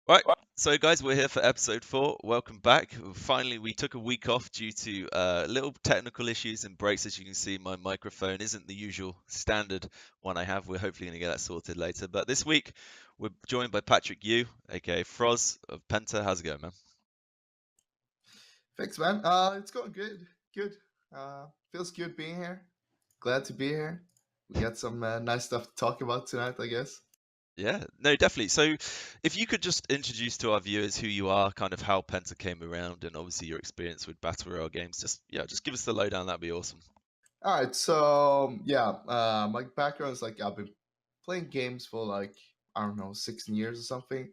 Right, so guys, we're here for episode 4. Welcome back. Finally, we took a week off due to little technical issues and breaks. As you can see, my microphone isn't the usual standard one I have. We're hopefully going to get that sorted later. But this week, we're joined by Patrick Yu, aka Frosz of Penta. How's it going, man? Thanks, man. It's going good. Good. Feels good being here. Glad to be here. We got some nice stuff to talk about tonight, I guess. Yeah, no, definitely. So, if you could just introduce to our viewers who you are, kind of how Penta came around, and obviously your experience with Battle Royale games, just give us the lowdown. That'd be awesome. All right, so yeah, my background is like I've been playing games for like I don't know 16 years or something.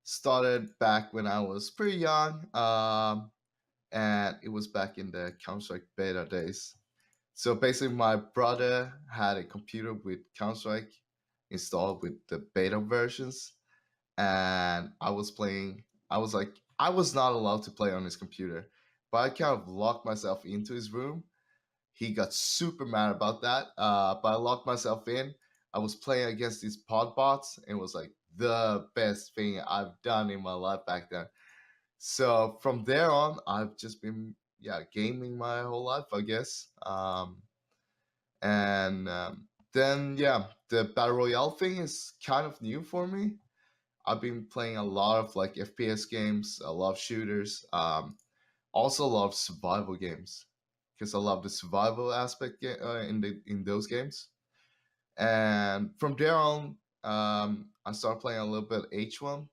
Started back when I was pretty young, and it was back in the Counter-Strike beta days. So basically, my brother had a computer with Counter-Strike installed with the beta versions, and I was playing. I was like, I was not allowed to play on his computer, but I kind of locked myself into his room. He got super mad about that, but I locked myself in. I was playing against these pod bots, and it was like the best thing I've done in my life back then. So from there on, I've just been gaming my whole life, I guess. And then the battle royale thing is kind of new for me. I've been playing a lot of like FPS games, a lot of shooters, also a lot of survival games because I love the survival aspect in those games. And from there on, I started playing a little bit H1.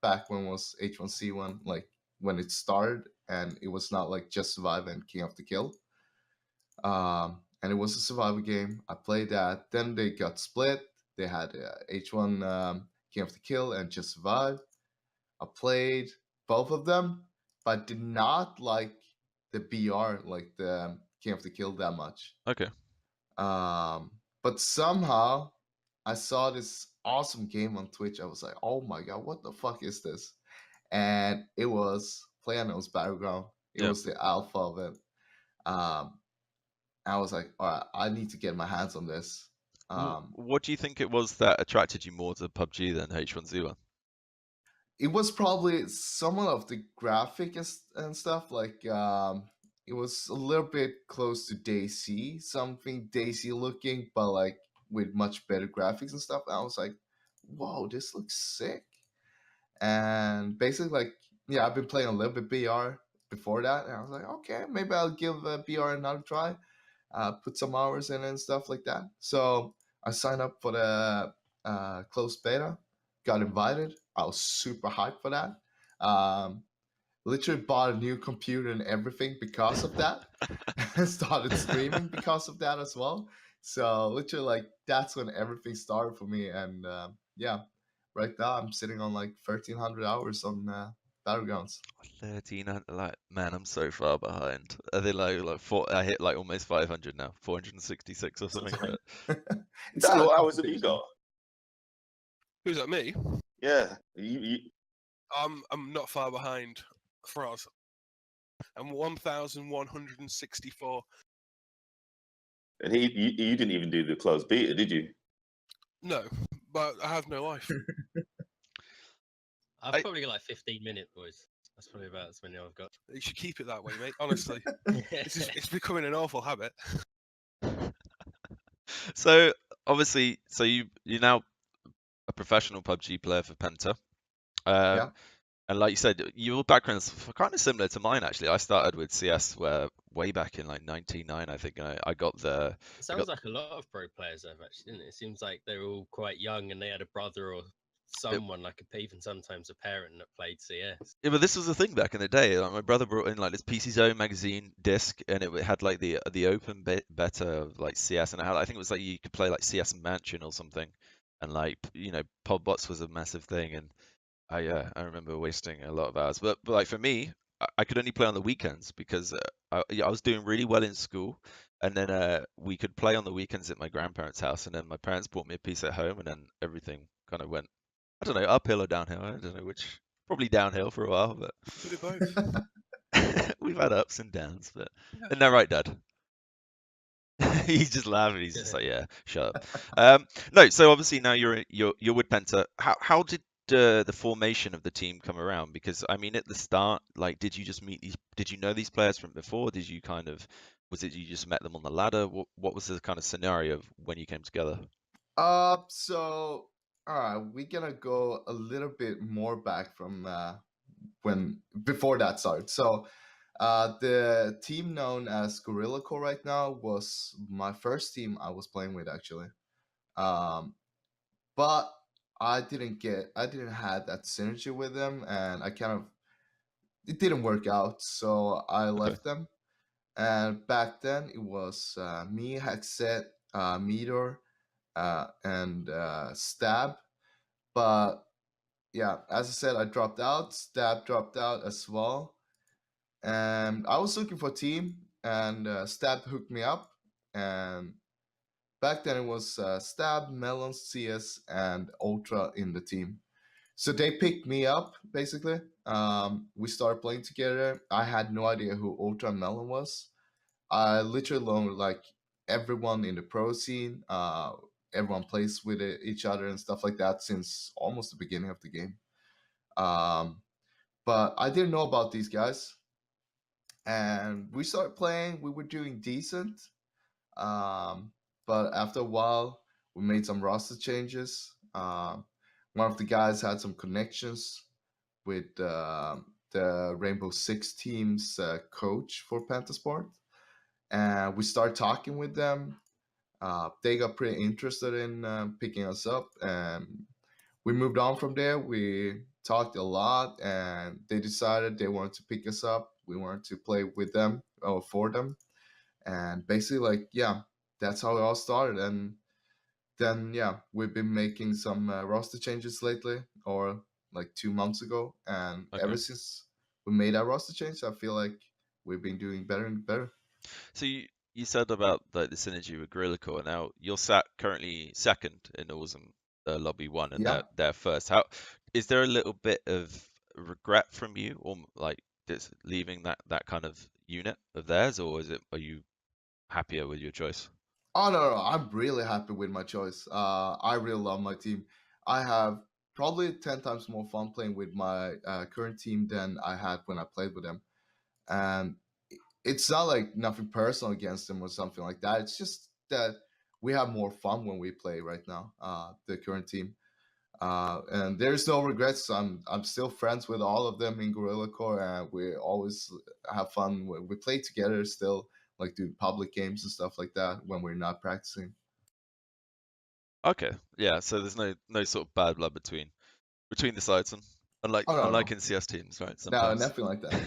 Back when it was H1C1, like when it started, and it was not like just survive and King of the Kill. And it was a survival game. I played that. Then they got split. They had H1 King of the Kill and Just Survive. I played both of them, but did not like the BR, like the King of the Kill, that much. Okay. But somehow I saw this awesome game on Twitch. I was like, oh my god, what the fuck is this? And it was PlayerUnknown's Battleground. It Yeah. was the alpha of it. Um, I was like, all right, I need to get my hands on this. What do you think it was that attracted you more to PUBG than H1Z1? It was probably some of the graphic and stuff. Like, it was a little bit close to Daisy, something Daisy looking, but like with much better graphics and stuff. And I was like, whoa, this looks sick. And basically, like, yeah, I've been playing a little bit BR before that, and I was like, okay, maybe I'll give BR another try. Put some hours in and stuff like that. So I signed up for the closed beta, got invited. I was super hyped for that. Literally bought a new computer and everything because of that, and started streaming because of that as well. So literally, like that's when everything started for me. And right now I'm sitting on like 1,300 hours on Battlegrounds. 1300, like, man, I'm so far behind. I think like four, I hit like almost 500 now, 466 or something. But It's Dan, not what a hours have you got? Who's that, me? Yeah, you I'm not far behind Frosz. I'm 1,164. and you didn't even do the closed beta, did you? No, but I have no life. I've probably got like 15 minutes, boys. That's probably about as many I've got. You should keep it that way, mate. Honestly, it's becoming an awful habit. so obviously, so you're now a professional PUBG player for Penta. Yeah. And like you said, your background's kind of similar to mine actually. I started with CS way back in like 99, I think. And I got the. It sounds like a lot of pro players have actually, didn't it? It seems like they're all quite young and they had a brother or someone, like even sometimes a parent that played CS. Yeah, but this was the thing back in the day. Like my brother brought in like this PC Zone magazine disc, and it had like the open beta of like CS, and I think it was like you could play like CS Mansion or something, and like Podbots was a massive thing, and I remember wasting a lot of hours. But like for me, I could only play on the weekends because I was doing really well in school, and then we could play on the weekends at my grandparents' house, and then my parents bought me a piece at home, and then everything kind of went, I don't know, uphill or downhill. I don't know which. Probably downhill for a while, but We do both. we've had ups and downs. But isn't that right, Dad? He's just laughing. He's just like, yeah, shut up. No, so obviously now you're with Penta. How did the formation of the team come around? Because I mean, at the start, like, did you just meet these? Did you know these players from before? Did you kind of was it you just met them on the ladder? What was the kind of scenario of when you came together? So all right, we're gonna go a little bit more back from when before that started. So the team known as Gorilla Core right now was my first team I was playing with actually. But I didn't have that synergy with them, and it didn't work out, so I Okay. left them. And back then it was me, Hexet, Meteor, and Stab. But yeah, as I said, I dropped out. Stab dropped out as well, and I was looking for a team, and Stab hooked me up. And back then it was Stab, Melon, CS, and Ultra in the team. So they picked me up basically. We started playing together. I had no idea who Ultra and Melon was. I literally learned like everyone in the pro scene. Everyone plays with each other and stuff like that since almost the beginning of the game. But I didn't know about these guys, and we started playing. We were doing decent, but after a while, we made some roster changes. One of the guys had some connections with the Rainbow Six team's coach for Pentasport, and we started talking with them. They got pretty interested in picking us up, and we moved on from there. We talked a lot, and they decided they wanted to pick us up. We wanted to play with them or for them, and basically, like, yeah, that's how it all started. And then, yeah, we've been making some roster changes lately, or like 2 months ago, and Okay. ever since we made that roster change, I feel like we've been doing better and better. So you said about like the synergy with Gorilla Core. Now you're currently second in Awesome Lobby 1, and Yeah. they're first. How is there a little bit of regret from you, or like just leaving that kind of unit of theirs, or are you happier with your choice? Oh no, I'm really happy with my choice. I really love my team. I have probably 10 times more fun playing with my current team than I had when I played with them. And it's not like nothing personal against them or something like that. It's just that we have more fun when we play right now. The current team, and there's no regrets. I'm still friends with all of them in Gorilla Core, and we always have fun when we play together. Still, like do public games and stuff like that when we're not practicing. Okay, yeah. So there's no sort of bad blood between the sides, and unlike Oh no, in CS teams, right? no, Sometimes. nothing like that.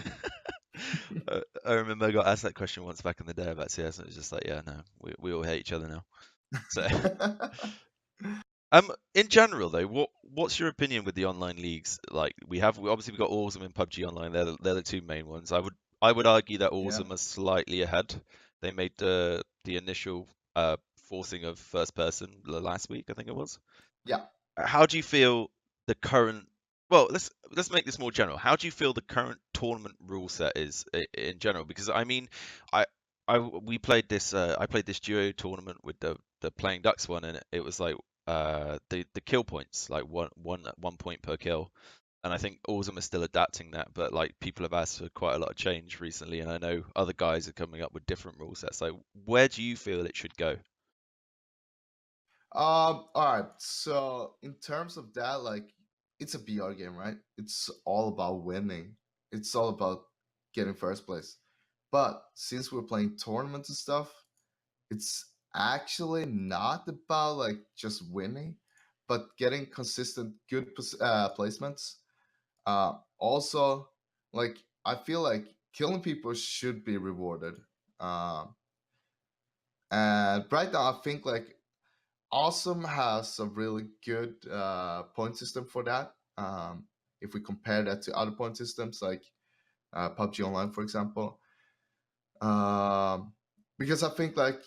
I remember I got asked that question once back in the day about CS, and it was just like, yeah, no, we all hate each other now. So, in general though, what's your opinion with the online leagues? Like we obviously we've got Awesome and PUBG Online. They're the two main ones. I would argue that Awesome Yeah. are slightly ahead. They made the initial forcing of first person last week, I think it was. Yeah. How do you feel the current? Well, let's make this more general. How do you feel the current tournament rule set is in general? Because I mean, I we played this. I played this duo tournament with the Playing Ducks one, and it was like the kill points, like one point per kill. And I think Awesome is still adapting that, but like people have asked for quite a lot of change recently, and I know other guys are coming up with different rule sets. Like, where do you feel it should go? All right. So in terms of that, like, it's a BR game, right? It's all about winning. It's all about getting first place. But since we're playing tournaments and stuff, it's actually not about like just winning, but getting consistent good placements. Also, like, I feel like killing people should be rewarded. Um, and right now, I think like Awesome has a really good point system for that. If we compare that to other point systems like PUBG Online, for example, because I think like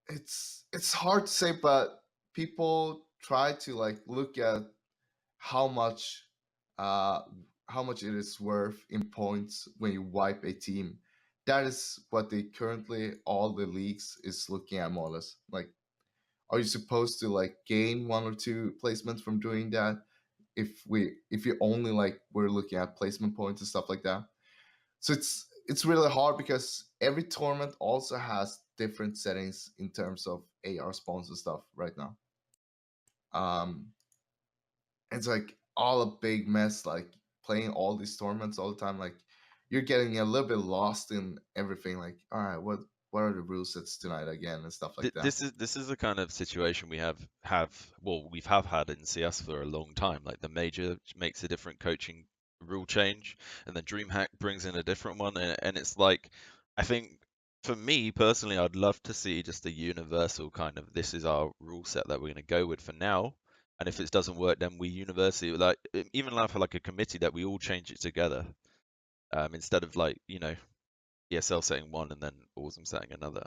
it's hard to say, but people try to like look at how much uh, how much it is worth in points when you wipe a team. That is what they currently all the leagues is looking at more or less. Like, are you supposed to like gain 1 or 2 placements from doing that, if you only like we're looking at placement points and stuff like that. So it's really hard because every tournament also has different settings in terms of AR spawns and stuff right now. It's like all a big mess, like playing all these tournaments all the time. Like you're getting a little bit lost in everything. Like, all right, what are the rule sets tonight again and stuff like that. This is the kind of situation we have had in CS for a long time. Like the major makes a different coaching rule change, and then DreamHack brings in a different one, and it's like, I think for me personally, I'd love to see just a universal kind of, this is our rule set that we're going to go with for now, and if it doesn't work, then we universally, like, even have like a committee that we all change it together, instead of like, you know, ESL setting one and then Awesome setting another.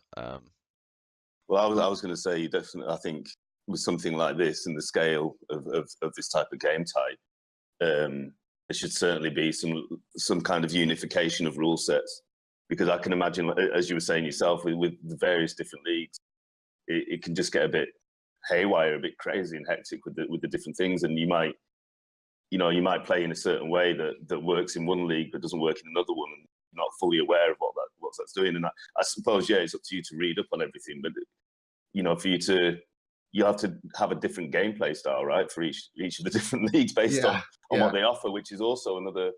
Well, I was going to say, definitely, I think with something like this and the scale of this type of game type, there should certainly be some kind of unification of rule sets, because I can imagine, as you were saying yourself, with the various different leagues, it can just get a bit haywire, a bit crazy and hectic with the different things, and you might play in a certain way that works in one league but doesn't work in another one, and you're not fully aware of what that's doing. And I suppose, yeah, it's up to you to read up on everything, but you know, you have to have a different gameplay style, right, for each of the different leagues based on what they offer, which is also another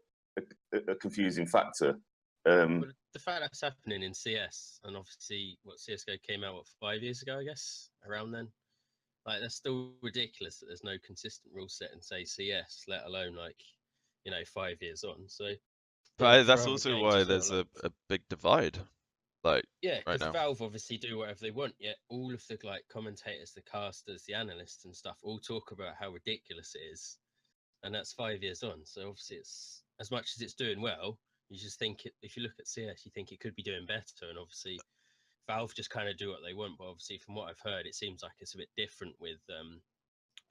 a confusing factor. But the fact that's happening in CS, and obviously what CS:GO came out 5 years ago, I guess, around then, like that's still ridiculous that there's no consistent rule set in, say, CS, let alone like, you know, 5 years on. So, But that's also why there's a big divide. Like, yeah, right because now. Valve obviously do whatever they want, yet all of the like commentators, the casters, the analysts and stuff all talk about how ridiculous it is, and that's 5 years on. So obviously, it's as much as it's doing well, you just think if you look at CS, you think it could be doing better, and obviously, Valve just kind of do what they want. But obviously, from what I've heard, it seems like it's a bit different with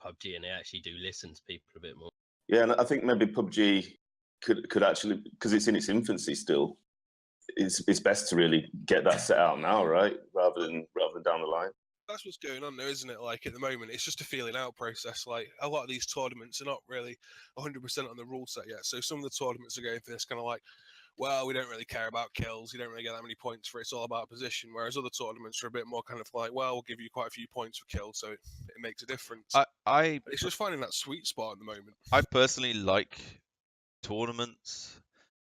PUBG, and they actually do listen to people a bit more. Yeah, and I think maybe PUBG could actually, because it's in its infancy still, it's best to really get that set out now, right, rather than down the line. That's what's going on, though, isn't it? Like at the moment, it's just a feeling out process. Like a lot of these tournaments are not really 100% on the rule set yet. So some of the tournaments are going for this kind of like, well, we don't really care about kills. You don't really get that many points for it. It's all about position. Whereas other tournaments are a bit more kind of like, well, we'll give you quite a few points for kills, so it makes a difference. It's just finding that sweet spot at the moment. I personally like tournaments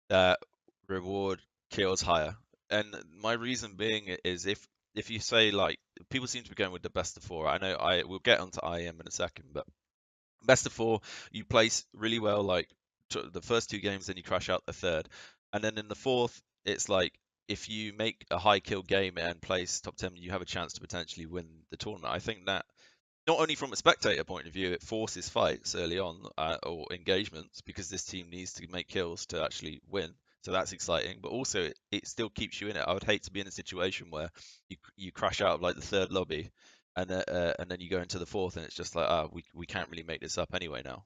that reward kills higher, and my reason being is if you say, like, people seem to be going with the best of 4. I know we'll get onto IEM in a second, but best of 4, you place really well like the first 2 games, then you crash out the third, and then in the fourth it's like if you make a high kill game and place top 10, you have a chance to potentially win the tournament. I think that not only from a spectator point of view, it forces fights early on, or engagements, because this team needs to make kills to actually win. So that's exciting, but also it still keeps you in it. I would hate to be in a situation where you crash out of like the third lobby, and then you go into the fourth, and it's just like, we can't really make this up anyway now.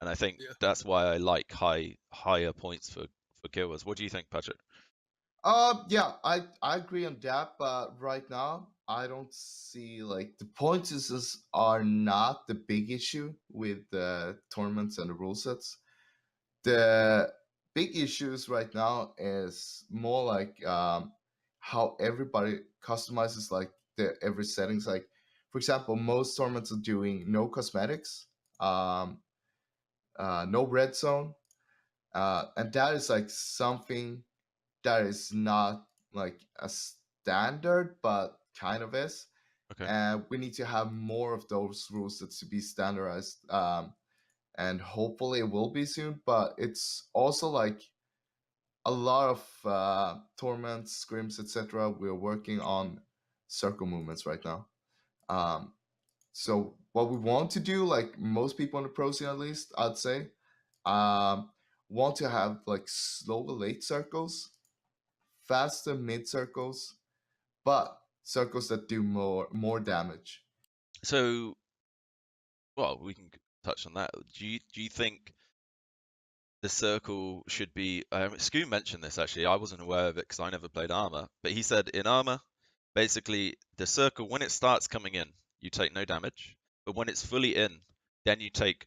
And I think that's why I like higher points for kills. What do you think, Patrick? Yeah, I agree on that, but right now I don't see, like, the points are not the big issue with the tournaments and the rule sets. The big issues right now is more like how everybody customizes like every settings. Like, for example, most tournaments are doing no cosmetics, no red zone, and that is like something that is not like a standard, but kind of is. Okay. And we need to have more of those rules to be standardized. And hopefully it will be soon. But it's also like a lot of tournaments, scrims, etc. We're working on circle movements right now. So what we want to do, like most people on the pro scene at least, I'd say, want to have like slower late circles, faster mid circles, but circles that do more damage. So, well, we can touch on that. Do you think the circle should be? Scoo mentioned this actually. I wasn't aware of it because I never played Armor, but he said in Armor, basically the circle when it starts coming in, you take no damage, but when it's fully in, then you take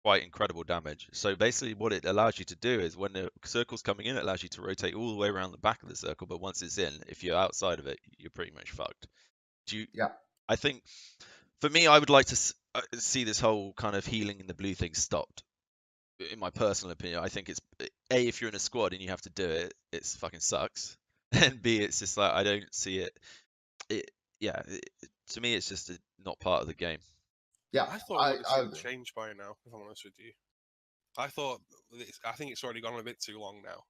quite incredible damage. So basically what it allows you to do is when the circle's coming in, it allows you to rotate all the way around the back of the circle, but once it's in, if you're outside of it, you're pretty much fucked. Yeah. I think for me, I would like to see this whole kind of healing in the blue thing stopped. In my personal opinion, I think it's A, if you're in a squad and you have to do it, it's fucking sucks. And B, it's just like I don't see it. To me, it's just not part of the game. Yeah, I thought we would have seen a change by now, if I'm honest with you. I think it's already gone a bit too long now.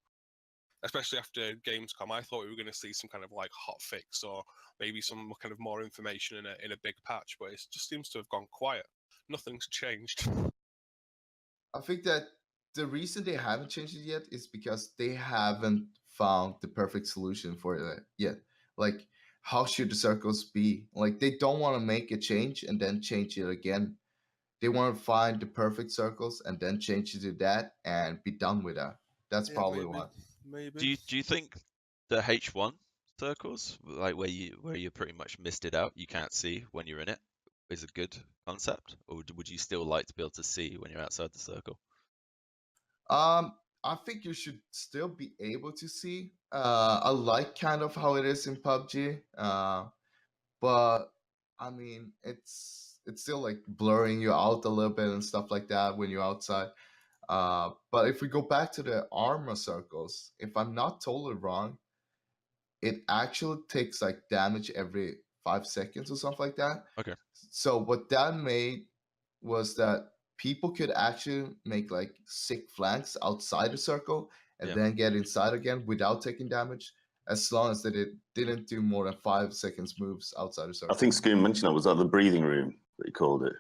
Especially after Gamescom, I thought we were going to see some kind of like hot fix or maybe some kind of more information in a big patch, but it just seems to have gone quiet. Nothing's changed. I think that the reason they haven't changed it yet is because they haven't found the perfect solution for it yet. Like, how should the circles be? Like, they don't want to make a change and then change it again. They want to find the perfect circles and then change it to that and be done with that. That's probably maybe, what. Maybe. Do you think the H1 circles, like where you pretty much missed it out, you can't see when you're in it, is a good concept, or would you still like to be able to see when you're outside the circle? I think you should still be able to see. I like kind of how it is in PUBG. But I mean, it's still like blurring you out a little bit and stuff like that when you're outside. But if we go back to the armor circles, if I'm not totally wrong, it actually takes like damage every 5 seconds or something like that. Okay. So what that made was that people could actually make like sick flanks outside the circle and Yeah. then get inside again without taking damage, as long as they didn't do more than 5 seconds moves outside the circle. I think Scoon mentioned that. Was that the breathing room that he called it?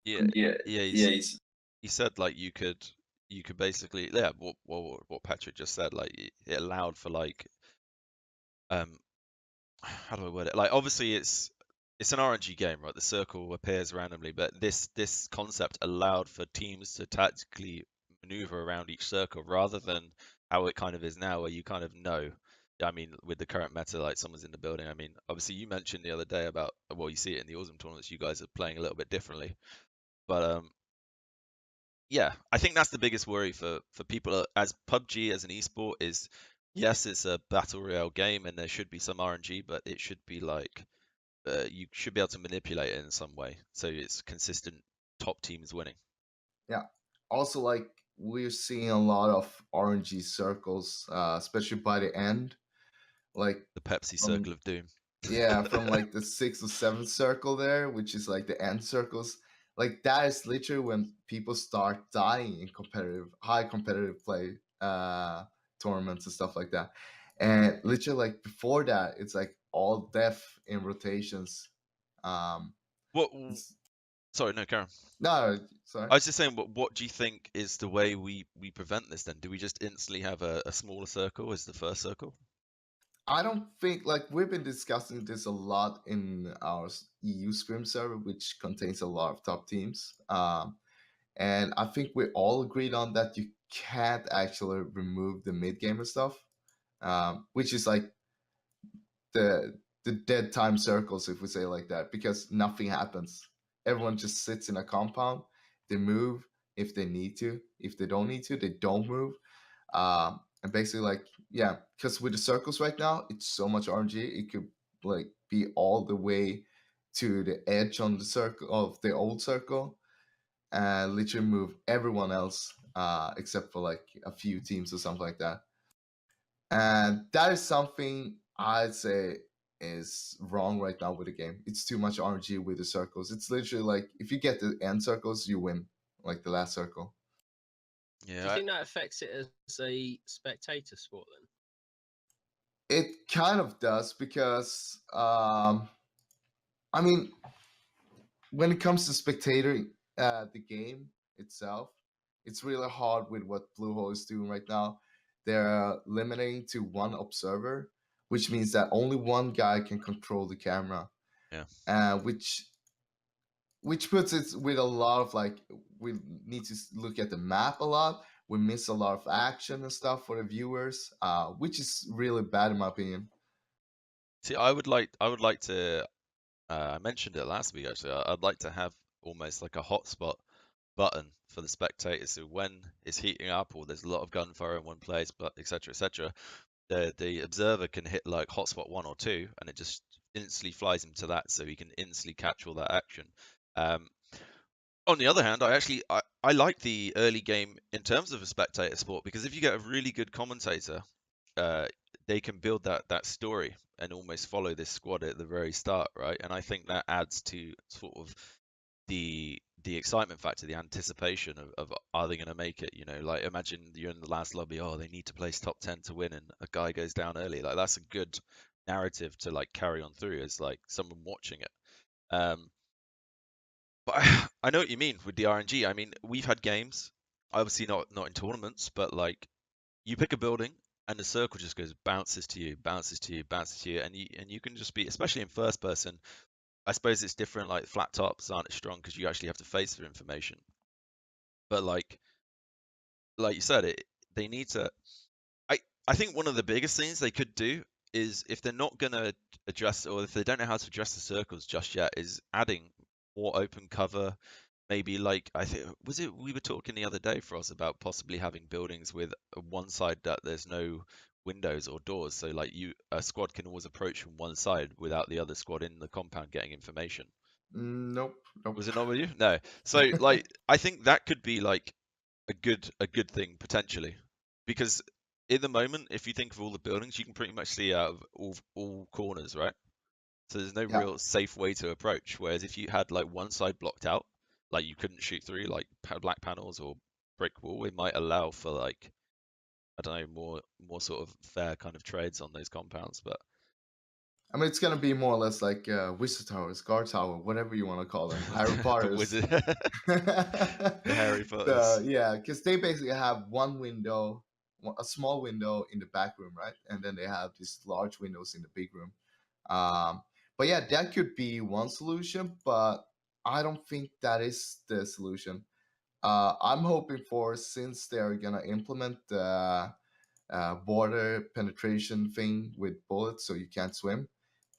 He said like you could basically what Patrick just said, like it allowed for like how do I word it? Like obviously it's an RNG game, right? The circle appears randomly, but this concept allowed for teams to tactically maneuver around each circle rather than how it kind of is now, where you kind of know. I mean, with the current meta, like someone's in the building. I mean, obviously you mentioned the other day about, well, you see it in the Awesome tournaments. You guys are playing a little bit differently, but yeah, I think that's the biggest worry for people as PUBG as an esport is, yes, it's a battle royale game and there should be some RNG, but it should be like you should be able to manipulate it in some way so it's consistent top teams winning. Yeah. Also, like we're seeing a lot of RNG circles, especially by the end. Like the Pepsi circle of doom. Yeah, from like the 6th or 7th circle there, which is like the end circles. Like that is literally when people start dying in high competitive play tournaments and stuff like that. And literally like before that, it's like all death in rotations. What? Sorry, no, Karen. No, sorry. I was just saying, what do you think is the way we prevent this then? Do we just instantly have a smaller circle as the first circle? I don't think, like, we've been discussing this a lot in our EU Scrim server, which contains a lot of top teams. And I think we all agreed on that you can't actually remove the mid gamer stuff, which is like the dead time circles, if we say it like that, because nothing happens. Everyone just sits in a compound. They move if they need to. If they don't need to, they don't move. And basically, like, yeah, because with the circles right now, it's so much RNG. It could like be all the way to the edge on the circle of the old circle, and literally move everyone else except for like a few teams or something like that. And that is something I'd say is wrong right now with the game. It's too much RNG with the circles. It's literally like if you get the end circles, you win, like the last circle. Yeah. Do you think that affects it as a spectator sport then? It kind of does because, I mean, when it comes to spectator, the game itself, it's really hard with what Bluehole is doing right now. They're limiting to one observer, which means that only one guy can control the camera. Yeah. Which puts it with a lot of like, we need to look at the map a lot. We miss a lot of action and stuff for the viewers, which is really bad in my opinion. See, I would like to. I mentioned it last week actually. I'd like to have almost like a hotspot button for the spectator. So when it's heating up or there's a lot of gunfire in one place, but etc., the observer can hit like hotspot 1 or 2, and it just instantly flies him to that, so he can instantly catch all that action. On the other hand, I like the early game in terms of a spectator sport, because if you get a really good commentator, they can build that story and almost follow this squad at the very start, right? And I think that adds to sort of the excitement factor, the anticipation of are they going to make it? You know, like imagine you're in the last lobby, oh, they need to place top 10 to win, and a guy goes down early. Like that's a good narrative to like carry on through as like someone watching it. But I know what you mean with the RNG. I mean, we've had games, obviously not in tournaments, but like you pick a building and the circle just goes bounces to you, bounces to you, bounces to you, and you can just be, especially in first person. I suppose it's different. Like flat tops aren't as strong because you actually have to face for information. But like you said, they need to. I think one of the biggest things they could do is, if they're not gonna address, or if they don't know how to address the circles just yet, is adding more open cover. Maybe like, I think, was it we were talking the other day, Frost, about possibly having buildings with one side that there's no windows or doors, so like a squad can always approach from one side without the other squad in the compound getting information. Nope. Was it not with you? No. So like I think that could be like a good thing potentially, because in the moment, if you think of all the buildings, you can pretty much see out of all corners, right? So there's no Yeah. real safe way to approach. Whereas if you had like one side blocked out, like you couldn't shoot through, like black panels or brick wall, it might allow for like, I don't know, more sort of fair kind of trades on those compounds. But I mean, it's gonna be more or less like Wizard Towers, Guard Tower, whatever you want to call them, Harry Potter's. the Harry Potters. Yeah, because they basically have one window, a small window in the back room, right? And then they have these large windows in the big room. But yeah, that could be one solution, but I don't think that is the solution. I'm hoping for, since they're gonna implement the border penetration thing with bullets, so you can't swim,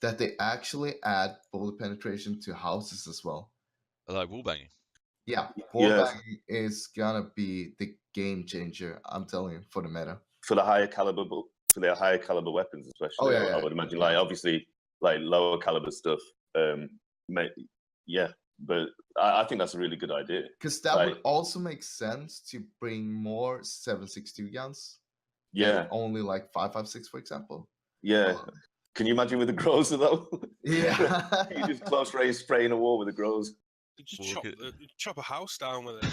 that they actually add bullet penetration to houses as well. Like wallbanging. Yeah, Yes. wallbanging is gonna be the game changer, I'm telling you, for the meta. For the higher caliber, for their higher caliber weapons, especially. Oh, yeah, I would imagine, like obviously, like lower caliber stuff. Yeah, but I think that's a really good idea. Because that would also make sense to bring more 7.62 guns. Yeah, only like 5.56, for example. Yeah. Can you imagine with the Groza though? Yeah. You just close range spraying a wall with the Groza. You just chop a house down with it.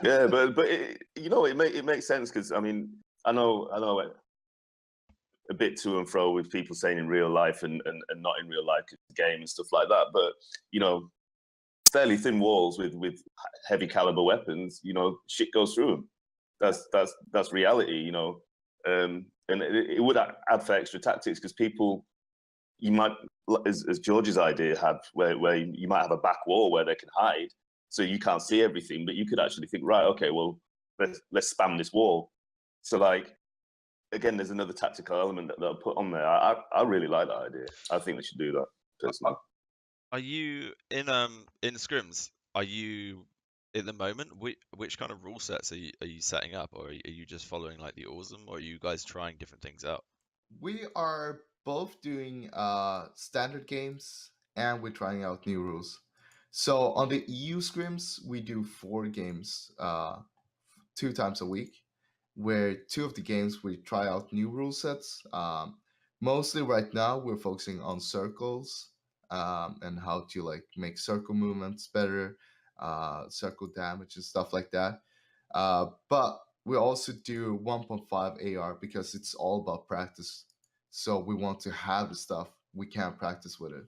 Yeah, but it makes sense, because I mean, I know a bit to and fro with people saying in real life and not in real life, game and stuff like that. But fairly thin walls with heavy caliber weapons, shit goes through them. That's reality, and it would add for extra tactics, because people, you might, as George's idea had, where you might have a back wall where they can hide, so you can't see everything, but you could actually think, right, okay, well, let's spam this wall. So like, again, there's another tactical element that they'll put on there. I really like that idea. I think they should do that personally. Are you in scrims? Are you at the moment? Which kind of rule sets are you setting up, or are you just following like the awesome, or are you guys trying different things out? We are both doing standard games, and we're trying out new rules. So on the EU scrims, we do 4 games 2 times a week, where 2 of the games we try out new rule sets. Mostly right now we're focusing on circles and how to like make circle movements better, circle damage and stuff like that. But we also do 1.5 AR because it's all about practice. So we want to have the stuff, we can't practice with it.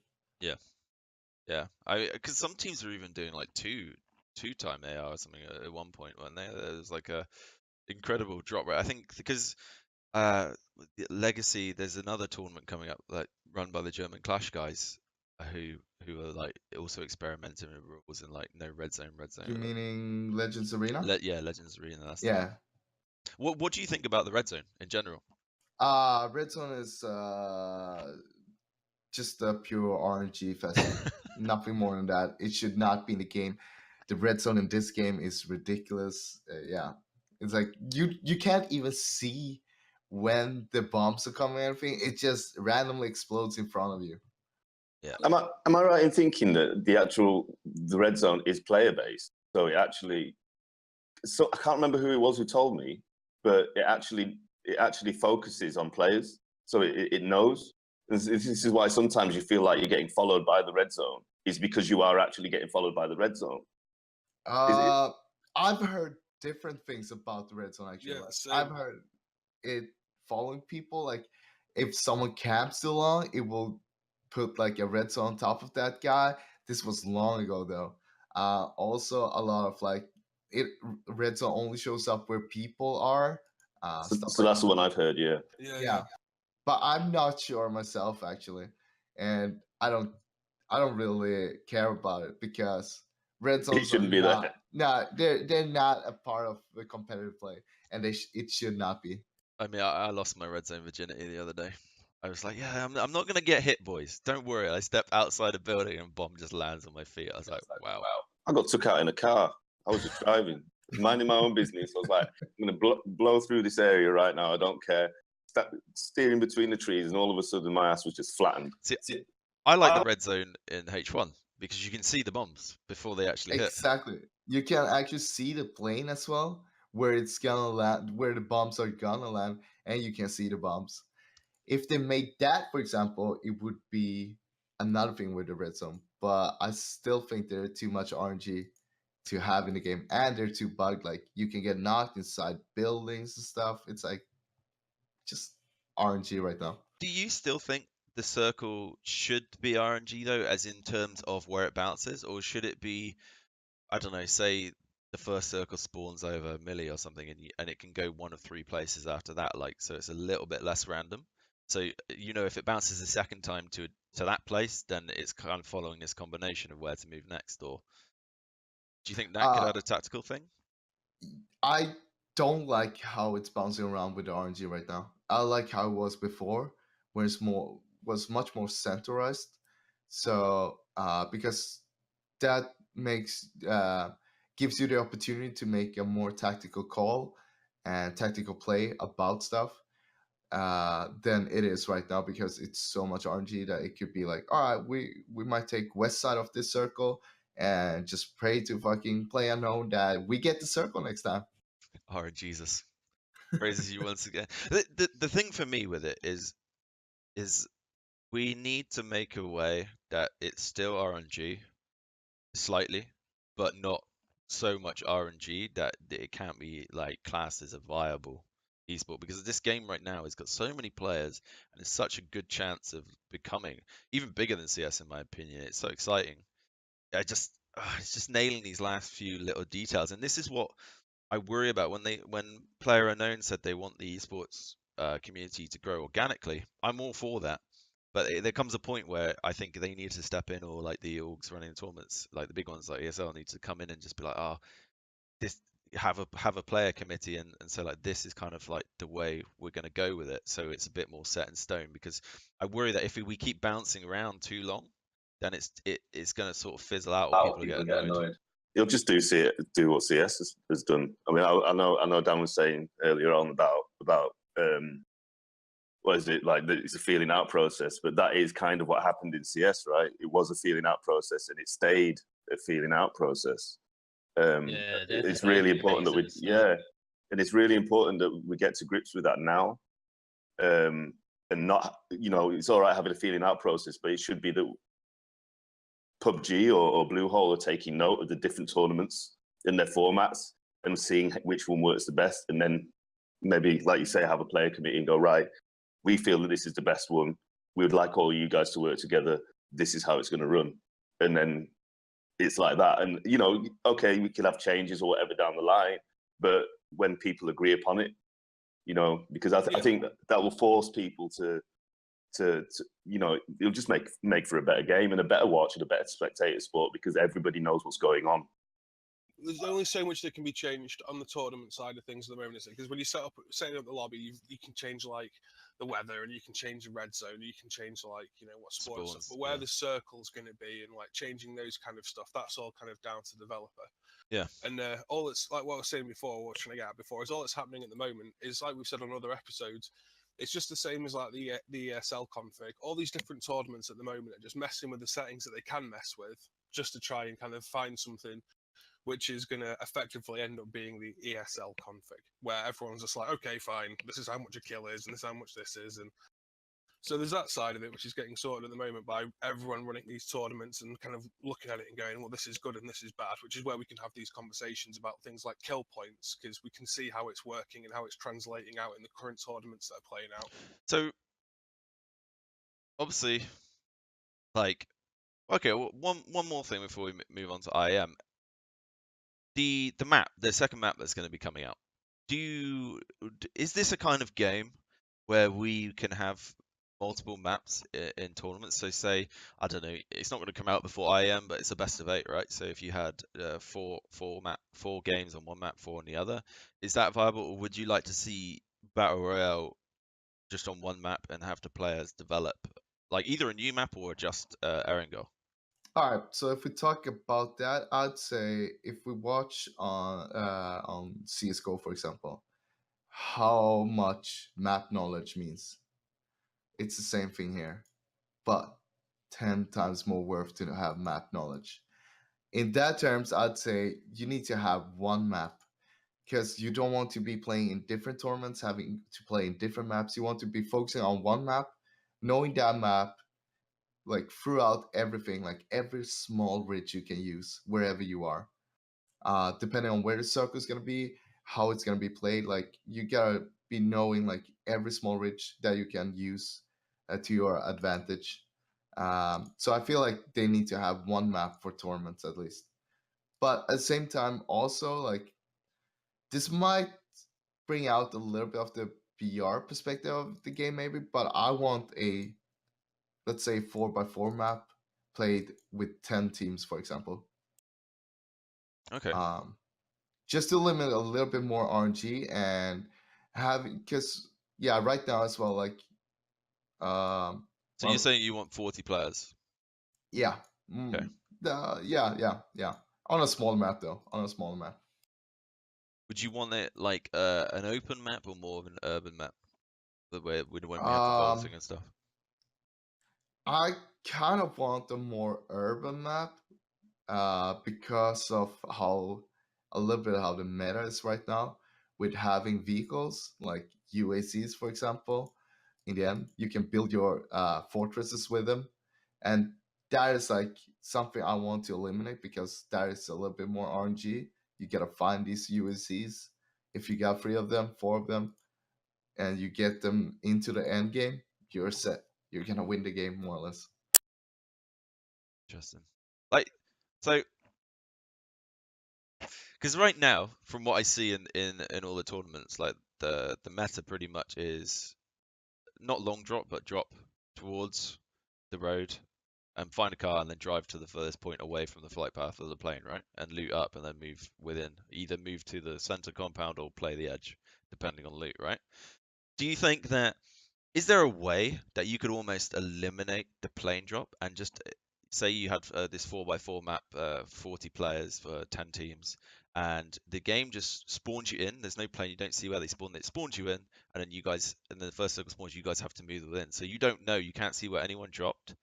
Yeah. Because some teams are even doing like two time AR or something at one point, weren't they? There's like a incredible drop rate. I think because Legacy, there's another tournament coming up, like run by the German Clash guys, who are like also experimenting with rules and like no red zone. You meaning Legends Arena? Yeah, Legends Arena. That's yeah. What do you think about the red zone in general? Red zone is just a pure RNG fest. Nothing more than that. It should not be in the game. the red zone in this game is ridiculous. Yeah, it's like you can't even see when the bombs are coming and everything. It just randomly explodes in front of you. Yeah. Am I right in thinking that the red zone is player based? So it actually, so I can't remember who it was who told me, but it actually focuses on players. So it knows. This is why sometimes you feel like you're getting followed by the red zone, is because you are actually getting followed by the red zone. I've heard different things about the red zone actually. Yeah, Like, same. I've heard it following people. Like if someone camps too long, it will put like a red zone on top of that guy. This was long ago though. Also a lot of like red zone only shows up where people are. So Stuff so like that's the one I've heard. Yeah. yeah. But I'm not sure myself actually, and I don't really care about it because red zones shouldn't be there. they're not a part of the competitive play, and it should not be. I mean, I lost my red zone virginity the other day. I was like, yeah, I'm not gonna get hit, boys. Don't worry. I step outside a building and bomb just lands on my feet. I was like, wow. I got took out in a car. I was just driving, minding my own business. I was like, I'm gonna blow through this area right now. I don't care. Steering between the trees, and all of a sudden my ass was just flattened. See, I like the red zone in H1 because you can see the bombs before they actually hit. Exactly. You can actually see the plane as well, where it's gonna land, where the bombs are gonna land, and you can see the bombs. If they made that, for example, it would be another thing with the red zone. But I still think there's too much RNG to have in the game, and they're too bugged. Like you can get knocked inside buildings and stuff. It's like just RNG right now. Do you still think the circle should be RNG though, as in terms of where it bounces, or should it be, I don't know, say the first circle spawns over Millie or something, and it can go one of three places after that, like so it's a little bit less random. So if it bounces the second time to that place, then it's kind of following this combination of where to move next. Or do you think that could add a tactical thing? I don't like how it's bouncing around with the RNG right now. I like how it was before, where was much more centralized. So because that gives you the opportunity to make a more tactical call and tactical play about stuff than it is right now, because it's so much RNG that it could be like, all right, we might take west side of this circle and just pray to fucking play unknown that we get the circle next time. Oh Jesus, praises you once again. The thing for me with it is we need to make a way that it's still RNG slightly, but not so much RNG that it can't be like classed as a viable esport, because this game right now has got so many players and it's such a good chance of becoming even bigger than CS in my opinion. It's so exciting. It's just nailing these last few little details, and this is what I worry about when Player Unknown said they want the esports community to grow organically. I'm all for that, but there comes a point where I think they need to step in, or like the orgs running the tournaments, like the big ones like ESL, need to come in and just be like, this have a player committee and say like, this is kind of like the way we're going to go with it, so it's a bit more set in stone. Because I worry that if we keep bouncing around too long, then it's going to sort of fizzle out, or people get annoyed. You'll just do what CS has done. I mean, I know Dan was saying earlier on about what is it, like it's a feeling out process, but that is kind of what happened in CS, right? It was a feeling out process, and it stayed a feeling out process. It's really important that and it's really important that we get to grips with that now, and not, it's all right having a feeling out process, but it should be that PUBG or Bluehole are taking note of the different tournaments and their formats and seeing which one works the best, and then maybe, like you say, have a player committee and go, right, we feel that this is the best one. We would like all you guys to work together. This is how it's going to run. And then it's like that. And, okay, we can have changes or whatever down the line, but when people agree upon it, because I think that will force people to it'll just make for a better game and a better watch and a better spectator sport, because everybody knows what's going on. There's only so much that can be changed on the tournament side of things at the moment, isn't it? Because when you setting up the lobby, you can change like the weather, and you can change the red zone, you can change like what spawn and stuff. Spawns, But where yeah. the circle's going to be and like changing those kind of stuff, that's all kind of down to the developer. Yeah. And all it's like what I was saying before, what I was trying to get at before, is all that's happening at the moment is like we've said on other episodes. It's just the same as like the ESL config. All these different tournaments at the moment are just messing with the settings that they can mess with, just to try and kind of find something which is going to effectively end up being the ESL config, where everyone's just like, okay, fine, this is how much a kill is, and this is how much this is, and so there's that side of it which is getting sorted at the moment by everyone running these tournaments and kind of looking at it and going, well, this is good and this is bad, which is where we can have these conversations about things like kill points, because we can see how it's working and how it's translating out in the current tournaments that are playing out. So obviously, like, okay, well, one more thing before we move on to IEM. The map, the second map that's going to be coming out. Is this a kind of game where we can have multiple maps in tournaments? So say, I don't know, it's not going to come out before IEM, but it's a best of 8, right? So if you had four games on one map, 4 on the other, is that viable, or would you like to see Battle Royale just on one map and have the players develop like either a new map or just RNG? All right, so if we talk about that, I'd say if we watch on CS:GO, for example, how much map knowledge means. It's the same thing here, but 10 times more worth to have map knowledge. In that terms, I'd say you need to have one map, because you don't want to be playing in different tournaments, having to play in different maps. You want to be focusing on one map, knowing that map, like throughout everything, like every small ridge you can use wherever you are. Depending on where the circle is going to be, how it's going to be played, like you gotta be knowing like every small ridge that you can use to your advantage. So I feel like they need to have one map for tournaments at least. But at the same time, also like this might bring out a little bit of the VR perspective of the game, maybe. But I want a, let's say, 4x4 map played with 10 teams, for example. Okay. Just to limit a little bit more RNG and have, because yeah, right now as well, like So you're saying you want 40 players? yeah, Okay. yeah, on a small map though, on a small map. Would you want it like an open map or more of an urban map, the way when we have the bolting and stuff? I kind of want a more urban map, because of how a little bit how the meta is right now, with having vehicles like UACs, for example. In the end, you can build your fortresses with them, and that is like something I want to eliminate, because that is a little bit more RNG. You gotta find these UACs. If you got 3 of them, 4 of them, and you get them into the end game, you're set. You're gonna win the game more or less. Interesting. Like, so, because right now, from what I see in all the tournaments, like the meta pretty much is not long drop, but drop towards the road and find a car and then drive to the furthest point away from the flight path of the plane, right? And loot up and then move within. Either move to the center compound or play the edge, depending on loot, right? Do you think that, is there a way that you could almost eliminate the plane drop and just say you had this 4x4 map, 40 players for 10 teams, and the game just spawns you in? There's no plane, you don't see where they spawn. It spawns you in, and then you guys, and then the first circle spawns, you guys have to move within. So you don't know, you can't see where anyone dropped.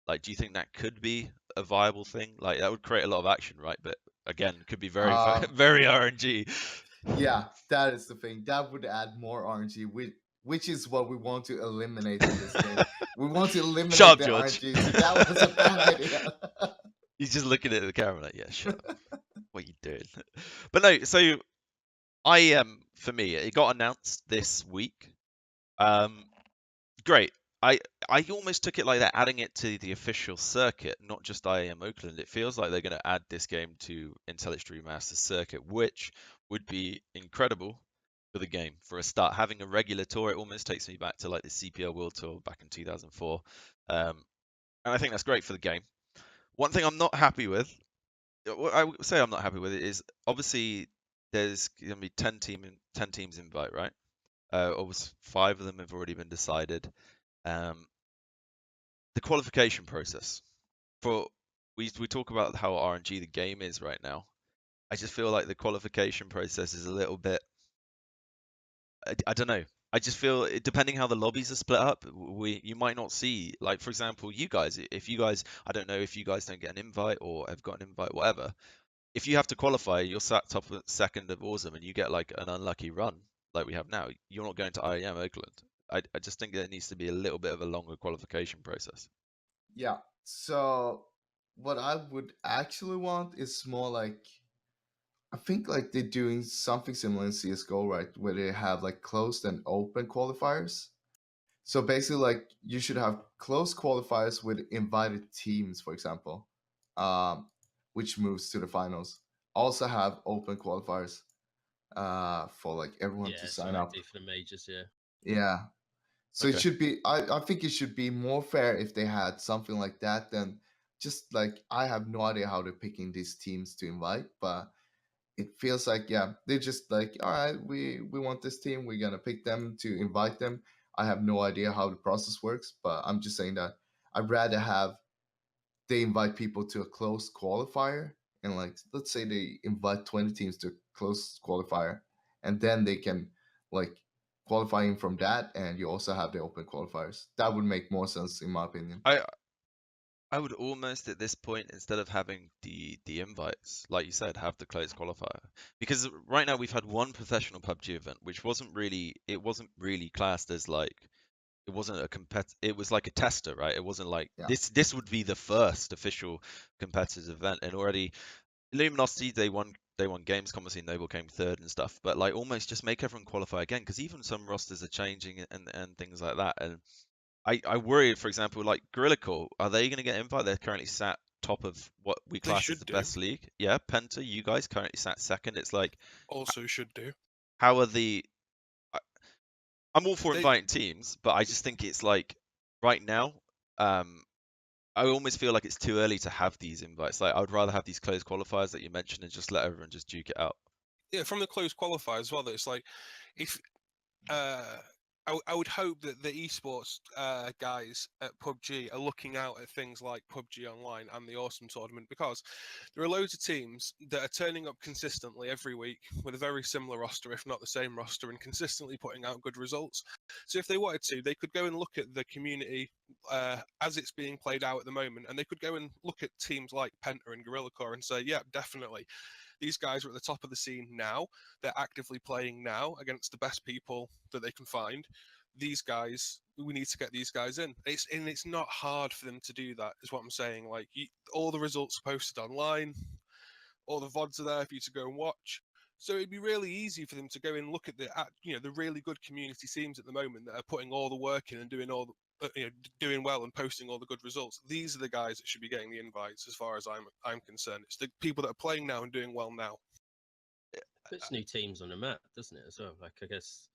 Like, do you think that could be a viable thing? Like, that would create a lot of action, right? But again, could be very, very RNG. Yeah, that is the thing. That would add more RNG, which is what we want to eliminate in this game. We want to eliminate Shut up, the George. RNG. So that was a bad idea. He's just looking at the camera like, yeah, shut up. What are you doing? But no, so IEM, for me, it got announced this week. Great. I almost took it like they're adding it to the official circuit, not just IEM Oakland. It feels like they're going to add this game to Intelligestream Masters circuit, which would be incredible for the game. For a start, having a regular tour, it almost takes me back to like the CPL World Tour back in 2004. And I think that's great for the game. One thing I'm not happy with, what I would say I'm not happy with, it is obviously there's going to be 10 teams invite, right? Almost 5 of them have already been decided. The qualification process for we talk about how RNG the game is right now. I just feel like the qualification process is a little bit. I don't know. I just feel depending how the lobbies are split up, you might not see, like, for example, you guys. If you guys, I don't know if you guys don't get an invite or have got an invite, whatever. If you have to qualify, you're sat top of second of Awesome, and you get like an unlucky run like we have now. You're not going to IEM Oakland. I just think there needs to be a little bit of a longer qualification process. Yeah. So what I would actually want is more like, I think like they're doing something similar in CS:GO, right? Where they have like closed and open qualifiers. So basically, like you should have closed qualifiers with invited teams, for example, which moves to the finals. Also have open qualifiers for like everyone Yeah, to so sign I up. do for the majors, yeah. Yeah. So it Okay. should be. I think it should be more fair if they had something like that than just like, I have no idea how they're picking these teams to invite, but it feels like, yeah, they're just like, all right, we want this team, we're gonna pick them to invite them. I have no idea how the process works, but I'm just saying that I'd rather have they invite people to a closed qualifier, and like let's say they invite 20 teams to a closed qualifier, and then they can like qualifying from that, and you also have the open qualifiers. That would make more sense in my opinion. I would almost at this point, instead of having the invites, like you said, have the closed qualifier. Because right now we've had one professional PUBG event, which wasn't really classed as like, it wasn't a it was like a tester, right? It wasn't like Yeah. this would be the first official competitive event, and already Luminosity, they won Gamescom. Obviously Noble came third and stuff, but like almost just make everyone qualify again, because even some rosters are changing and things like that. And I worry, for example, like Gorilla Core, are they going to get invited? They're currently sat top of what we They class as should the do. best league. Yeah, Penta, you guys currently sat second. It's like, Also should do. how are the? I'm all for They- inviting teams, but I just think it's like right now, I almost feel like it's too early to have these invites. Like I would rather have these closed qualifiers that you mentioned and just let everyone just duke it out. Yeah, from the close qualifiers as well. That it's like, if I would hope that the esports guys at PUBG are looking out at things like PUBG Online and the Awesome Tournament, because there are loads of teams that are turning up consistently every week with a very similar roster, if not the same roster, and consistently putting out good results. So if they wanted to, they could go and look at the community as it's being played out at the moment, and they could go and look at teams like Penta and Gorilla Core and say, yeah, definitely, these guys are at the top of the scene now. They're actively playing now against the best people that they can find. These guys, we need to get these guys in. It's not hard for them to do that, is what I'm saying. Like all the results are posted online, all the VODs are there for you to go and watch. So it'd be really easy for them to go and look at the really good community teams at the moment that are putting all the work in and doing all the doing well and posting all the good results. These are the guys that should be getting the invites, as far as I'm concerned. It's the people that are playing now and doing well now. Puts new teams on the map, doesn't it, as well? Like, I guess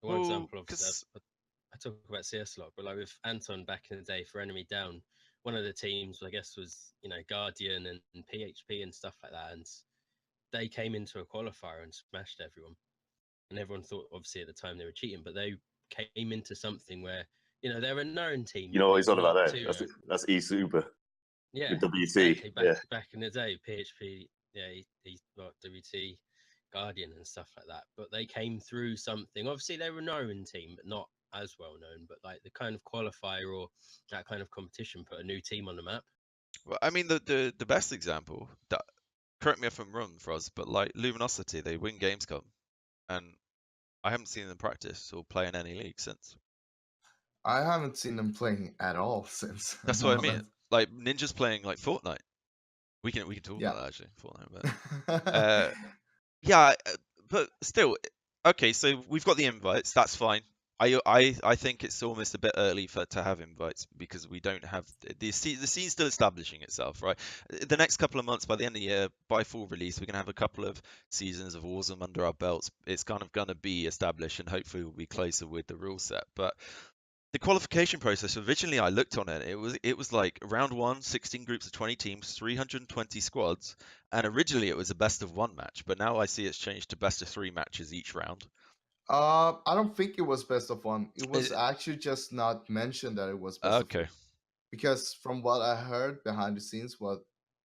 one Well, example, obviously, because I talk about CS a lot, but like with Anton back in the day for Enemy Down, one of the teams, I guess, was, Guardian and PHP and stuff like that. And they came into a qualifier and smashed everyone. And everyone thought, obviously, at the time they were cheating, but they came into something where, they're a known team. You know what he's on about there? Too, That's E-Super. yeah, With WT. exactly. Yeah. Back in the day, PHP, yeah, he's got WT, Guardian and stuff like that. But they came through something. Obviously, they were a known team, but not as well known. But like the kind of qualifier or that kind of competition put a new team on the map. well, I mean the best example. Correct me if I'm wrong, Froz, but like Luminosity, they win Gamescom, and I haven't seen them practice or play in any league since. I haven't seen them playing at all since. That's what I mean. Like Ninja's playing like Fortnite. We can talk Yeah. about that actually, Fortnite, but yeah, but still, okay. So we've got the invites. That's fine. I think it's almost a bit early to have invites, because we don't have the scene's still establishing itself, right? The next couple of months, by the end of the year, by full release, we're gonna have a couple of seasons of Awesome under our belts. It's kind of gonna be established, and hopefully we'll be closer with the rule set. But the qualification process, originally I looked on it, it was like round 1, 16 groups of 20 teams, 320 squads, and originally it was a best of 1 match, but now I see it's changed to best of 3 matches each round. I don't think it was best of 1. It was It- actually just not mentioned that it was best of Okay. 3. Because from what I heard behind the scenes, was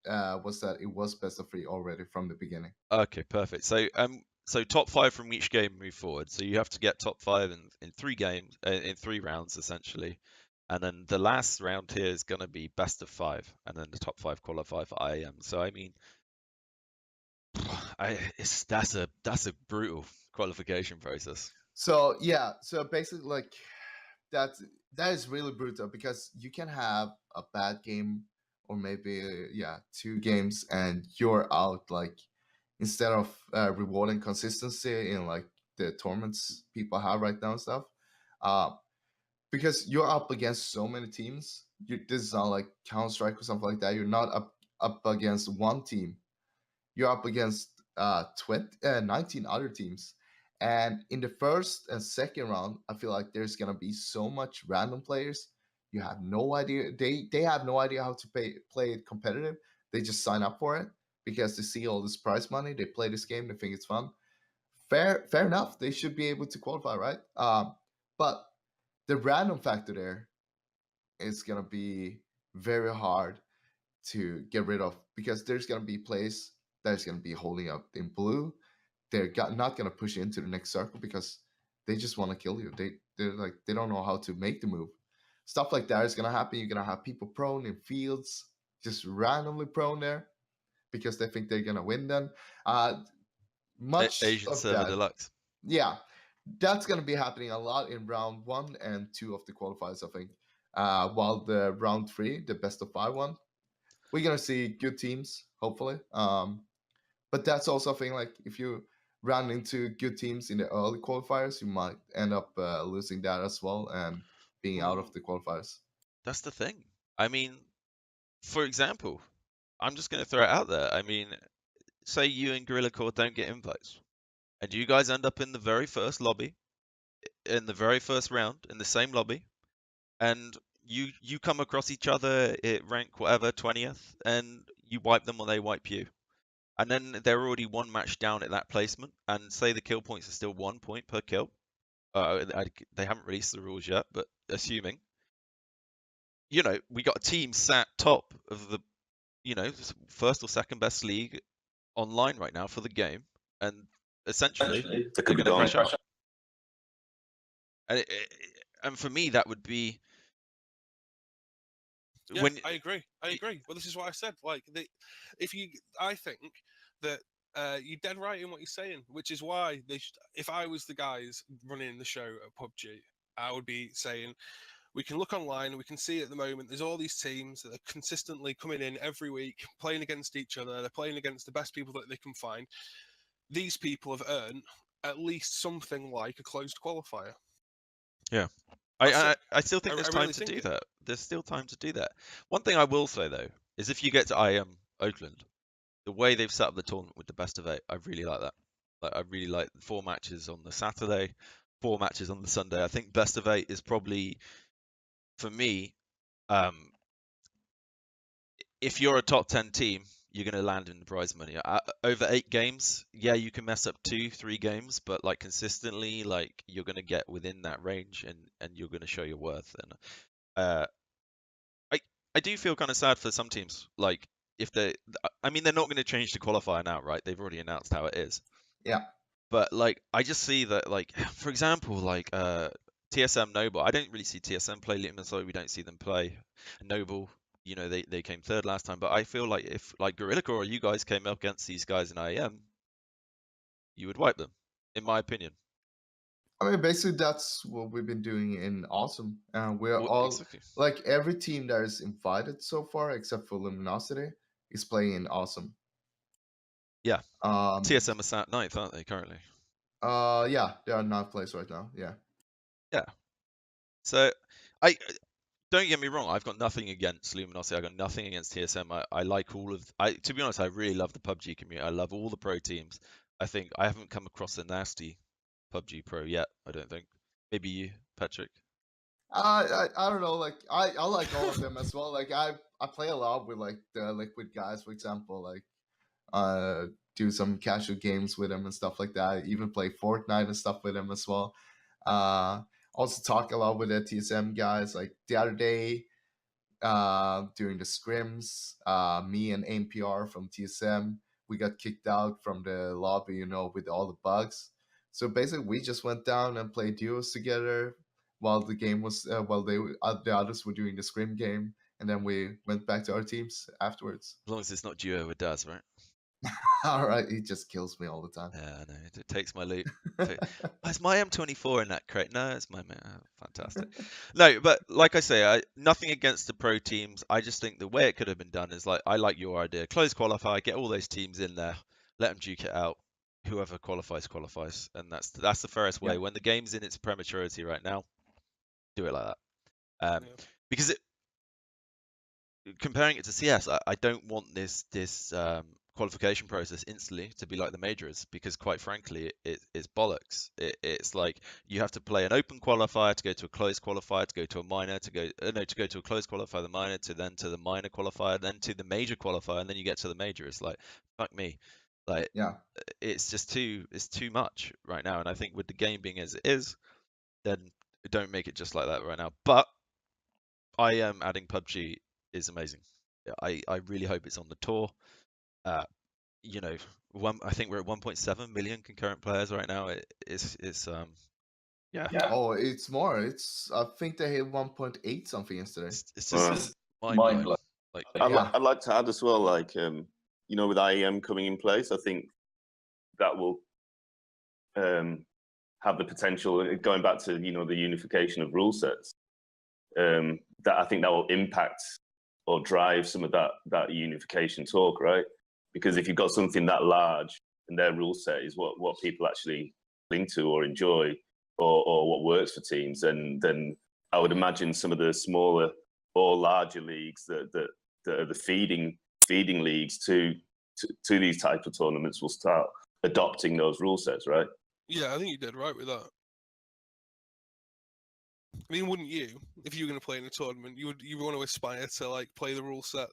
that it was best of 3 already from the beginning. Okay, perfect. So top 5 from each game move forward. So you have to get top 5 in 3 games, in 3 rounds essentially, and then the last round here is going to be best of 5, and then the top 5 qualify for IEM. So I mean, that's a brutal qualification process. So yeah, so basically like that is really brutal because you can have a bad game or maybe 2 games and you're out, like instead of rewarding consistency in like the tournaments people have right now and stuff, because you're up against so many teams. This is not like Counter-Strike or something like that. You're not up against one team. You're up against 19 other teams. And in the first and second round, I feel like there's gonna be so much random players. You have no idea. They have no idea how to play it competitive. They just sign up for it because they see all this prize money. They play this game. They think it's fun. Fair enough. They should be able to qualify, right? But the random factor there is gonna be very hard to get rid of because there's gonna be plays that's gonna be holding up in blue. They're not gonna push you into the next circle because they just want to kill you. They're like they don't know how to make the move. Stuff like that is gonna happen. You're gonna have people prone in fields, just randomly prone there because they think they're gonna win. Then, much Asian of Server that, Deluxe. yeah, that's gonna be happening a lot in round 1 and 2 of the qualifiers, I think. While the round 3, the best of 5 one, we're gonna see good teams, hopefully. But that's also a thing. Like if you run into good teams in the early qualifiers, you might end up losing that as well and being out of the qualifiers. That's the thing. I mean, for example, I'm just going to throw it out there. I mean, say you and Gorilla Core don't get invites, and you guys end up in the very first lobby, in the very first round, in the same lobby, and you come across each other at rank whatever 20th, and you wipe them or they wipe you, and then they're already 1 match down at that placement, and say the kill points are still 1 point per kill. They haven't released the rules yet, but assuming, we got a team sat top of the, first or second best league online right now for the game, and essentially They they're could be going to gone. crash out. And for me, that would be Yeah, when I agree. Well, this is what I said. Like, I think that you're dead right in what you're saying, which is why if I was the guys running the show at PUBG, I would be saying, we can look online, we can see at the moment there's all these teams that are consistently coming in every week, playing against each other. They're playing against the best people that they can find. These people have earned at least something like a closed qualifier. Yeah. That's I still think I there's really time to think do it. that. There's still time to do that. One thing I will say though is if you get to IEM Oakland, the way they've set up the tournament with the best of 8, I really like that. Like I really like 4 matches on the Saturday, 4 matches on the Sunday. I think best of 8 is probably, for me, if you're a top 10 team, you're going to land in the prize money. Over 8 games, yeah, you can mess up 2-3 games, but like consistently, like you're going to get within that range, and you're going to show your worth. And I do feel kind of sad for some teams. Like if I mean, they're not going to change the qualifier now, right? They've already announced how it is. Yeah. But like I just see that, like for example, like TSM Noble. I don't really see TSM play Litman, so we don't see them play Noble. They came 3rd last time, but I feel like if like Gorilla Core or you guys came up against these guys in IEM, you would wipe them, in my opinion. I mean, basically, that's what we've been doing in Awesome. We're Well, all exactly. like every team that is invited so far, except for Luminosity, is playing in Awesome. Yeah. Um, TSM are sat 9th, aren't they currently? yeah, they are 9th place right now. Yeah. Yeah. So I don't get me wrong, I've got nothing against Luminosity. I've got nothing against TSM. I like all of. To be honest, I really love the PUBG community. I love all the pro teams. I think I haven't come across a nasty PUBG pro yet. I don't think. Maybe you, Patrick. I don't know. Like I like all of them as well. Like I play a lot with like the Liquid guys, for example. Like do some casual games with him and stuff like that. Even play Fortnite and stuff with him as well. Also talk a lot with the TSM guys. Like the other day, during the scrims, me and NPR from TSM, we got kicked out from the lobby, with all the bugs. So basically, we just went down and played duos together while the game was the others were doing the scrim game, and then we went back to our teams afterwards. As long as it's not duo with Daz, right? All right, he just kills me all the time. Yeah, I know. It takes my loot. Is my M24 in that crate? No, it's my fantastic. No, but like I say, nothing against the pro teams. I just think the way it could have been done is like, I like your idea. Close qualify, get all those teams in there, let them duke it out. Whoever qualifies, and that's the fairest way. Yeah. When the game's in its prematurity right now, do it like that. Because comparing it to CS, I don't want this qualification process instantly to be like the majors, because quite frankly it's bollocks. It's like you have to play an open qualifier to go to a closed qualifier to go to a minor to go to a closed qualifier, the minor to the minor qualifier, then to the major qualifier, and then you get to the major. It's like, fuck me. Like, Yeah. it's too much right now, and I think with the game being as it is, then don't make it just like that right now. But I am adding PUBG is amazing. I really hope it's on the tour. I think we're at 1.7 million concurrent players right now. It's yeah. Oh, it's more. I think they hit 1.8 something yesterday. It's just mind-blowing. Like, I'd like to add as well, like with IEM coming in place, I think that will have the potential, going back to the unification of rule sets, that I think that will impact or drive some of that unification talk, right? Because if you've got something that large and their rule set is what people actually cling to or enjoy, or what works for teams, then I would imagine some of the smaller or larger leagues that are the feeding leagues to these types of tournaments will start adopting those rule sets, right? Yeah, I think you did right with that. I mean, wouldn't you, if you were going to play in a tournament, you want to aspire to like play the rule set?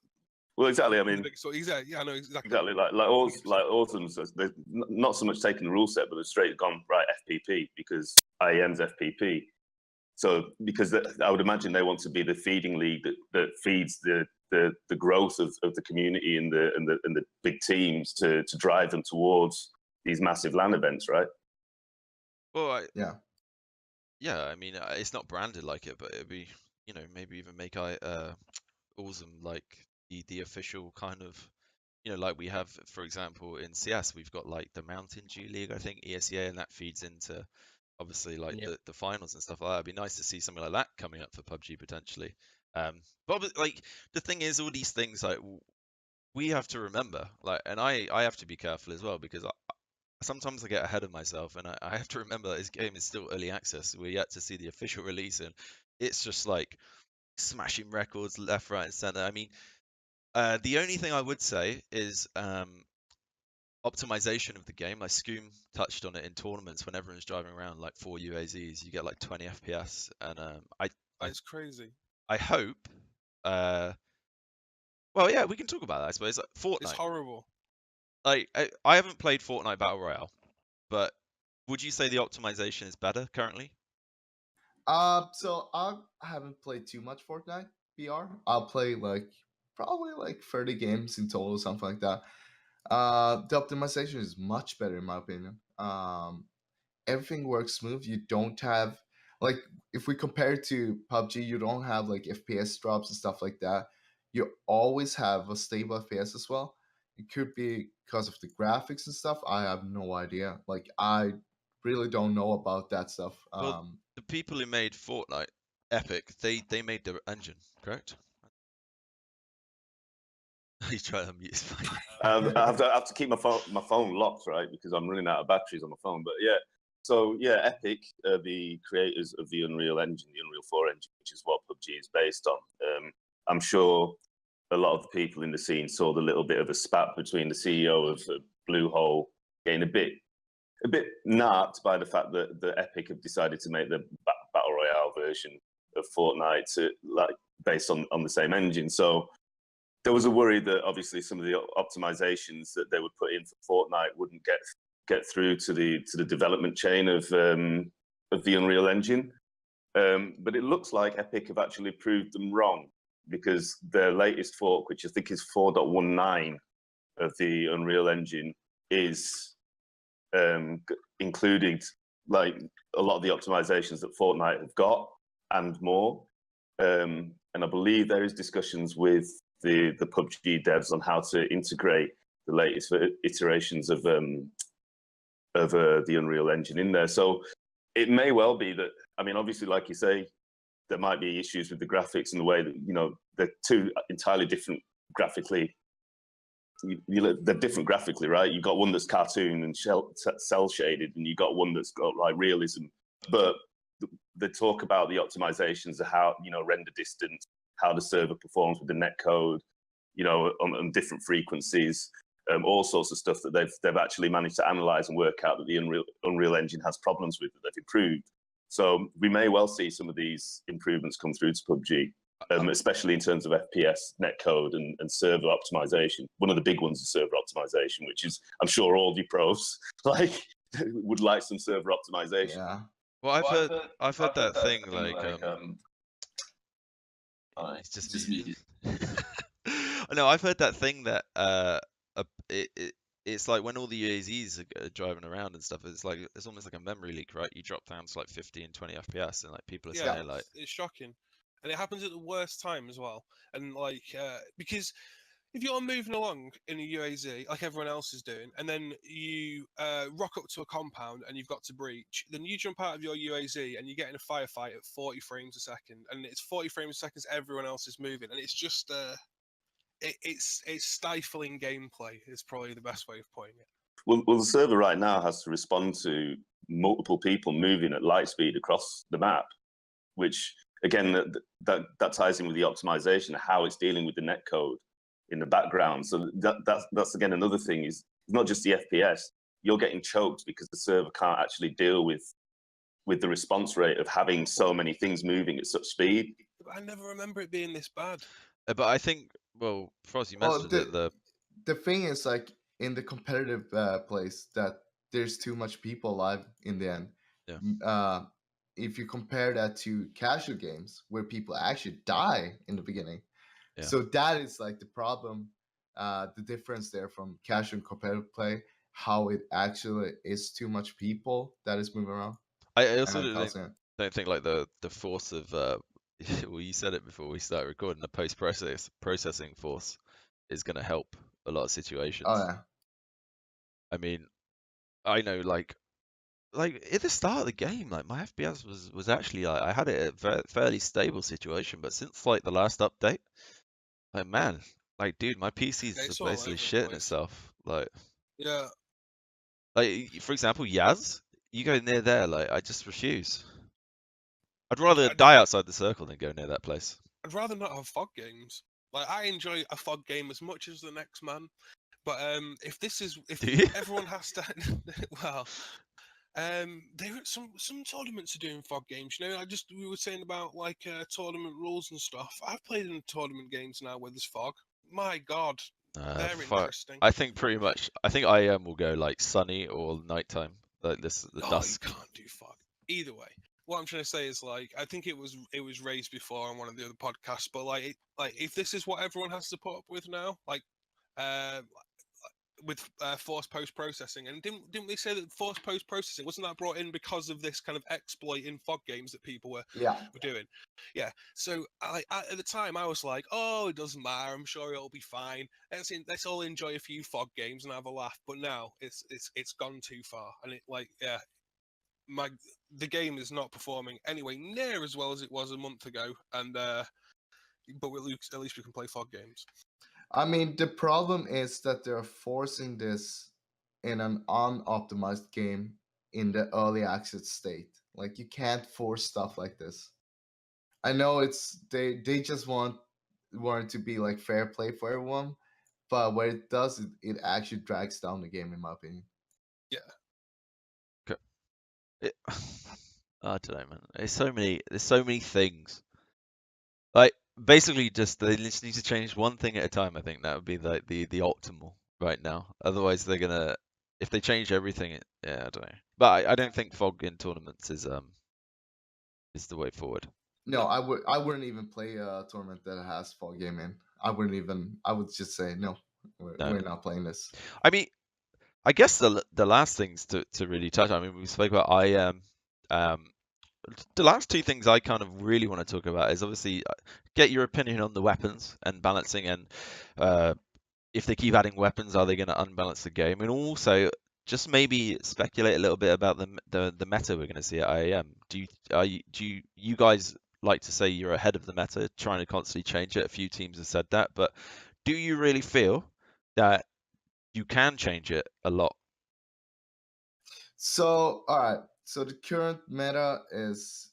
Well, exactly. I mean, exactly. Yeah, I know exactly. Exactly. Like Autumn's, they've not so much taken the rule set, but they've straight gone right FPP, because IEM's FPP. So because I would imagine they want to be the feeding league that feeds the growth of the community and the big teams to drive them towards these massive LAN events, right? Well, yeah. I mean, it's not branded like it, but it'd be, maybe even make Awesome like the official kind of, like we have, for example, in CS, we've got like the Mountain Dew League, I think, ESEA, and that feeds into obviously like the finals and stuff like that. It'd be nice to see something like that coming up for PUBG potentially. But like the thing is, all these things, like, we have to remember, like, and I have to be careful as well, because sometimes I get ahead of myself, and I have to remember that this game is still early access. We're yet to see the official release, and it's just like smashing records left, right, and center. I mean, the only thing I would say is optimization of the game. Like Scoom touched on it in tournaments. When everyone's driving around like 4 UAZs, you get like 20 FPS, and it's crazy. I hope. Well, yeah, we can talk about that. I suppose like Fortnite. It's horrible. Like I haven't played Fortnite Battle Royale, but would you say the optimization is better currently? So I haven't played too much Fortnite BR. I'll play probably 30 games in total, something like that. The optimization is much better in my opinion. Everything works smooth. You don't have, like, if we compare it to PUBG, you don't have like FPS drops and stuff like that. You always have a stable FPS as well. It could be because of the graphics and stuff. I have no idea. Like, I really don't know about that stuff. Well, the people who made Fortnite, Epic, they made the engine, correct? He's trying to mute his mic. I have to keep my phone locked, right, because I'm running out of batteries on my phone. But yeah, so yeah, Epic, the creators of the Unreal Engine, the Unreal 4 engine, which is what PUBG is based on. I'm sure a lot of the people in the scene saw the little bit of a spat between the CEO of Bluehole getting a bit narked by the fact that the Epic have decided to make the Battle Royale version of Fortnite based on the same engine. So there was a worry that obviously some of the optimizations that they would put in for Fortnite wouldn't get through to the development chain of the Unreal Engine. But it looks like Epic have actually proved them wrong, because their latest fork, which I think is 4.19 of the Unreal Engine, is included like a lot of the optimizations that Fortnite have got and more. And I believe there is discussions with the PUBG devs on how to integrate the latest iterations of the Unreal Engine in there. So it may well be that, I mean, obviously, like you say, there might be issues with the graphics and the way that, you know, they're two entirely different graphically. They're different graphically, right? You've got one that's cartoon and cell shaded, and you've got one that's got like realism. But they talk about the optimizations of how, you know, render distance, how the server performs with the netcode, you know, on different frequencies, all sorts of stuff that they've actually managed to analyze and work out that the Unreal Engine has problems with, that they've improved. So we may well see some of these improvements come through to PUBG, especially in terms of FPS, netcode, and server optimization. One of the big ones is server optimization, which is, I'm sure all the pros like would like some server optimization. Yeah. Well, I've heard that thing like it's just me. No, I've heard that thing that it's like when all the UAZs are driving around and stuff, it's like it's almost like a memory leak, right? You drop down to like 50 and 20 FPS, and like people are saying like it's shocking, and it happens at the worst time as well. And like because if you're moving along in a UAZ like everyone else is doing, and then you rock up to a compound and you've got to breach, then you jump out of your UAZ and you get in a firefight at 40 frames a second, and it's 40 frames a second as everyone else is moving, and it's just it's stifling gameplay is probably the best way of putting it. Well, the server right now has to respond to multiple people moving at light speed across the map, which again that ties in with the optimization, how it's dealing with the netcode in the background. So that's again another thing, is not just the FPS. You're getting choked because the server can't actually deal with the response rate of having so many things moving at such speed. I never remember it being this bad. but I think, well, Frost, you mentioned it. The thing is, like, in the competitive place, that there's too much people alive in the end. Yeah. If you compare that to casual games where people actually die in the beginning, Yeah. so that is like the problem, the difference there from casual and competitive play, how it actually is too much people that is moving around. I also don't think like the force of well, you said it before we started recording, the post-processing force is going to help a lot of situations. Oh yeah. I mean, I know like at the start of the game, like my FPS was actually like, I had it at a fairly stable situation, but since like the last update, like man, like dude, my PC's basically shitting itself. Like yeah, like for example, Yaz, you go near there, like I just refuse. I'd rather die outside the circle than go near that place. I'd rather not have fog games. Like I enjoy a fog game as much as the next man, but if everyone has to, well, there some tournaments are doing fog games. You know, we were saying about like tournament rules and stuff. I've played in tournament games now where there's fog. My God, they're interesting. I think pretty much. I think IEM will go like sunny or nighttime, like the dusk. You can't do fog. Either way. What I'm trying to say is, like, I think it was raised before on one of the other podcasts, but like if this is what everyone has to put up with now, like with forced post-processing, and didn't we say that forced post-processing wasn't that brought in because of this kind of exploit in fog games that people were doing? Yeah. So at the time I was like, oh, it doesn't matter, I'm sure it'll be fine. Let's all enjoy a few fog games and have a laugh. But now it's gone too far, and it like the game is not performing anyway near as well as it was a month ago, and but at least we can play fog games. I mean, the problem is that they're forcing this in an unoptimized game in the early access state. Like, you can't force stuff like this. I know they just want it to be like fair play for everyone, but what it does, it actually drags down the game, in my opinion. Yeah. I don't know, man. There's so many things. Like basically they just need to change one thing at a time. I think that would be like the optimal right now. Otherwise, they're gonna if they change everything. Yeah, I don't know. But I don't think fog in tournaments is the way forward. No, I wouldn't even play a tournament that has fall game in. I wouldn't even. I would just say no. No. We're not playing this. I mean, I guess the last things to really touch. I mean, we spoke about IEM. The last two things I kind of really want to talk about is obviously get your opinion on the weapons and balancing, and if they keep adding weapons, are they going to unbalance the game? And also just maybe speculate a little bit about the meta we're going to see at IEM. Do you guys like to say you're ahead of the meta, trying to constantly change it? A few teams have said that, but do you really feel that you can change it a lot? So, all right. So the current meta is,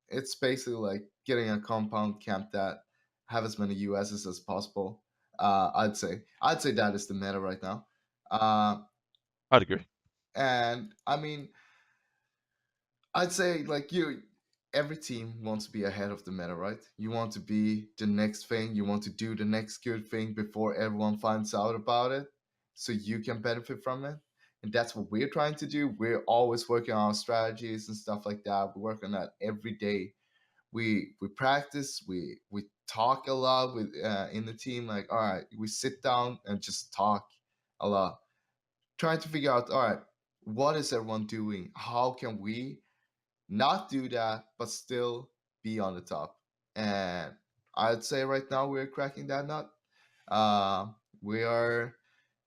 it's basically like getting a compound camp that have as many USs as possible. I'd say that is the meta right now. I'd agree. And I mean, I'd say like every team wants to be ahead of the meta, right? You want to be the next thing. You want to do the next good thing before everyone finds out about it, so you can benefit from it. And that's what we're trying to do. We're always working on our strategies and stuff like that. We work on that every day. We practice. We talk a lot with in the team. Like, all right, we sit down and just talk a lot, trying to figure out, all right, what is everyone doing? How can we not do that, but still be on the top? And I'd say right now we're cracking that nut. We are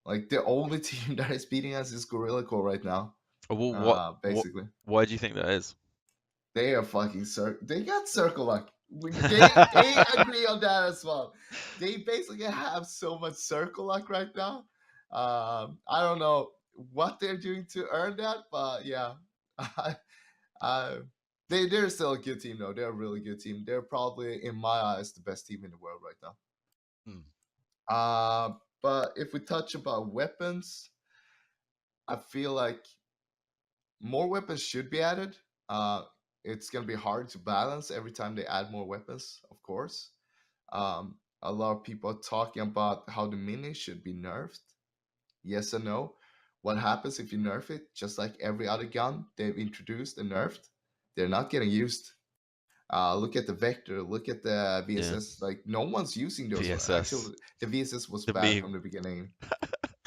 like the only team that is beating us is Gorilla Core right now. Well, Basically, why do you think that is? they are fucking they got circle luck. They agree on that as well. They basically have so much circle luck right now. I don't know what they're doing to earn that, but yeah. They're still a good team though. They're a really good team. They're probably, in my eyes, the best team in the world right now. But if we touch about weapons, I feel like more weapons should be added. It's gonna be hard to balance every time they add more weapons, of course. A lot of people are talking about how the Mini should be nerfed. Yes or no? What happens if you nerf it? Just like every other gun they've introduced and nerfed, they're not getting used. Look at the Vector, look at the VSS. Yeah. Like, no one's using those. VSS. Actually, the VSS was The bad meme. from the beginning.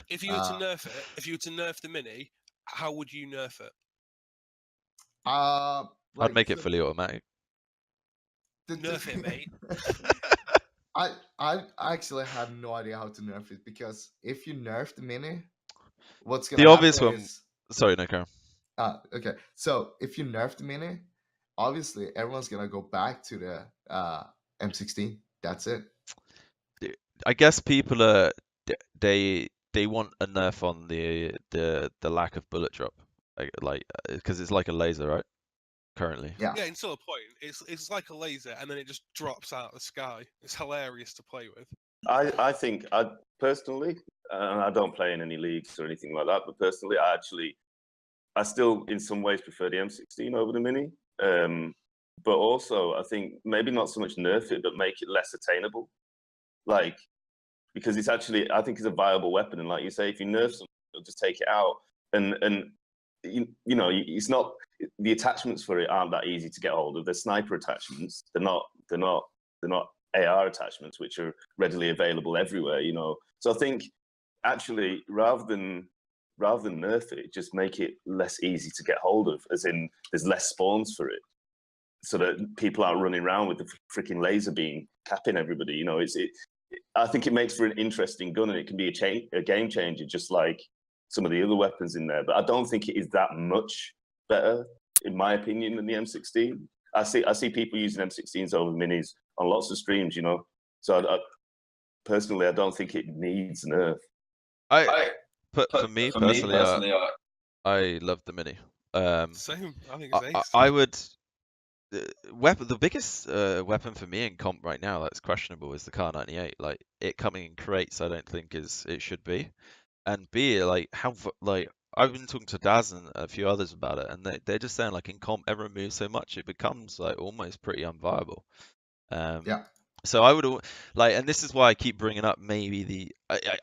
If you were to nerf it, if you were to nerf the Mini, how would you nerf it? I'd make it fully automatic. Nerf it, mate. I actually have no idea how to nerf it, because if you nerf the Mini, what's gonna The happen obvious one. is... Sorry, no, Karen. Okay. So if you nerf the Mini, obviously everyone's gonna go back to the M16. That's it. I guess people are they want a nerf on the lack of bullet drop, like because it's like a laser, right? Currently. Yeah. Yeah, until a point, it's like a laser, and then it just drops out of the sky. It's hilarious to play with. I think I personally, and I don't play in any leagues or anything like that, but personally, I still in some ways prefer the M16 over the Mini. But also, I think maybe not so much nerf it, but make it less attainable. Like, because it's actually, I think it's a viable weapon. And like you say, if you nerf something, you'll just take it out. And you know, it's not, the attachments for it aren't that easy to get hold of. They're sniper attachments. They're not AR attachments, which are readily available everywhere, you know. So I think actually, rather than nerf it, just make it less easy to get hold of, as in there's less spawns for it, so that people aren't running around with the freaking laser beam capping everybody. You know, I think it makes for an interesting gun, and it can be a game changer, just like some of the other weapons in there. But I don't think it is that much better, in my opinion, than the M16. I see people using M16s over Minis on lots of streams, you know. So personally, I don't think it needs nerf. For me personally, I love the Mini. Same. I think it's ace. I would. The biggest weapon for me in comp right now that's questionable is the Kar 98. Like, it coming in crates, I don't think it should be. And B, like I've been talking to Daz and a few others about it, and they're just saying, like, in comp everyone moves so much it becomes like almost pretty unviable. Yeah. So I would like, and this is why I keep bringing up maybe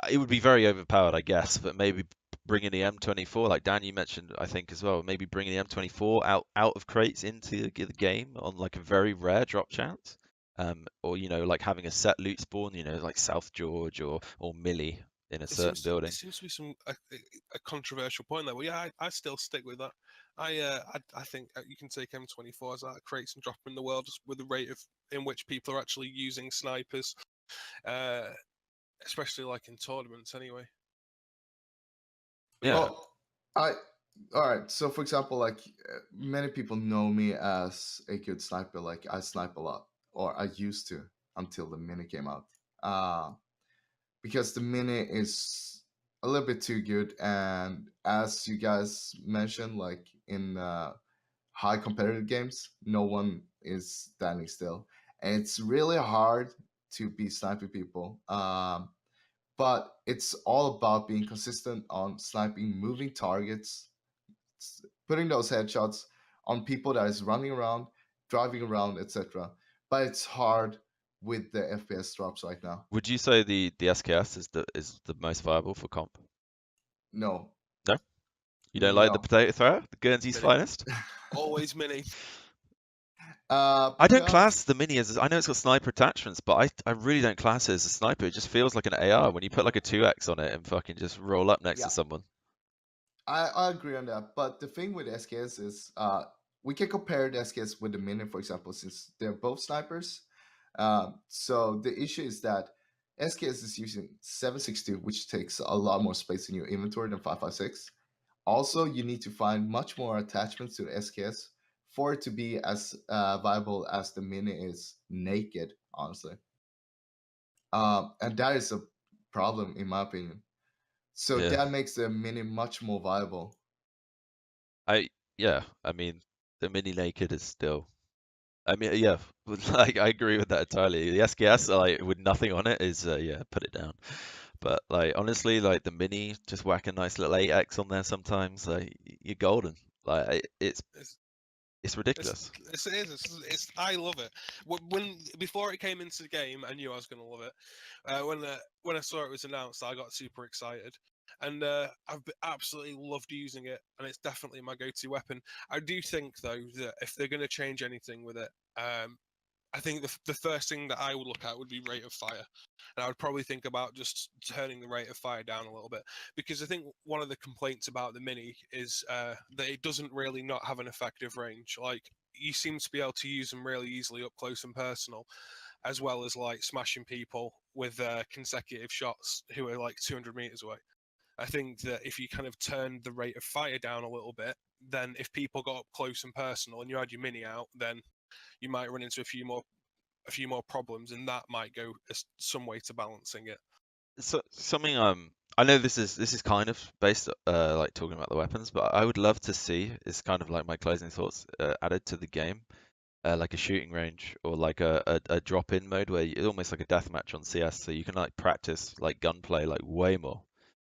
it would be very overpowered, I guess, but maybe bringing the M24, like Dan, you mentioned, I think as well, maybe bringing the M24 out of crates into the game on like a very rare drop chance, or like having a set loot spawn, like South George or Millie in a certain building. It seems to be a controversial point there. Well, yeah, I still stick with that. I think you can take M24s out of crates and drop them in the world just with the rate in which people are actually using snipers, especially like in tournaments anyway. Yeah. Well, all right. So for example, like many people know me as a good sniper. Like I snipe a lot, or I used to until the Mini came out. Because the Mini is a little bit too good, and as you guys mentioned, like in high competitive games, no one is standing still, and it's really hard to be sniping people. But it's all about being consistent on sniping moving targets, putting those headshots on people that is running around, driving around, etc. But it's hard with the FPS drops right now. Would you say the SKS is the most viable for comp? No. No? You don't like the No. potato thrower, the Guernsey's Mini. finest? Always Mini. I don't class the Mini as, I know it's got sniper attachments, but I really don't class it as a sniper. It just feels like an AR when you put like a 2x on it and fucking just roll up next to someone. I agree on that. But the thing with SKS is we can compare the SKS with the Mini, for example, since they're both snipers. So the issue is that SKS is using 762, which takes a lot more space in your inventory than 556. Also, you need to find much more attachments to the SKS for it to be as viable as the Mini is naked, honestly. And that is a problem, in my opinion. So that makes the Mini much more viable. I mean, the Mini naked is still, I mean, yeah, like I agree with that entirely. The SKS, like with nothing on it, is put it down. But like honestly, like the Mini, just whack a nice little 8x on there sometimes, like you're golden. Like it's ridiculous. I love it. When before it came into the game, I knew I was going to love it. When I saw it was announced, I got super excited, and I've absolutely loved using it, and it's definitely my go-to weapon. I do think though that if they're going to change anything with it, I think the first thing that I would look at would be rate of fire. And I would probably think about just turning the rate of fire down a little bit. Because I think one of the complaints about the Mini is that it doesn't really not have an effective range. Like, you seem to be able to use them really easily up close and personal, as well as like smashing people with consecutive shots who are like 200 meters away. I think that if you kind of turn the rate of fire down a little bit, then if people got up close and personal and you had your Mini out, then you might run into a few more problems, and that might go some way to balancing it. So something I know this is kind of based like talking about the weapons, but I would love to see, it's kind of like my closing thoughts, added to the game, like a shooting range or like a drop-in mode where it's almost like a deathmatch on CS, so you can like practice like gunplay like way more.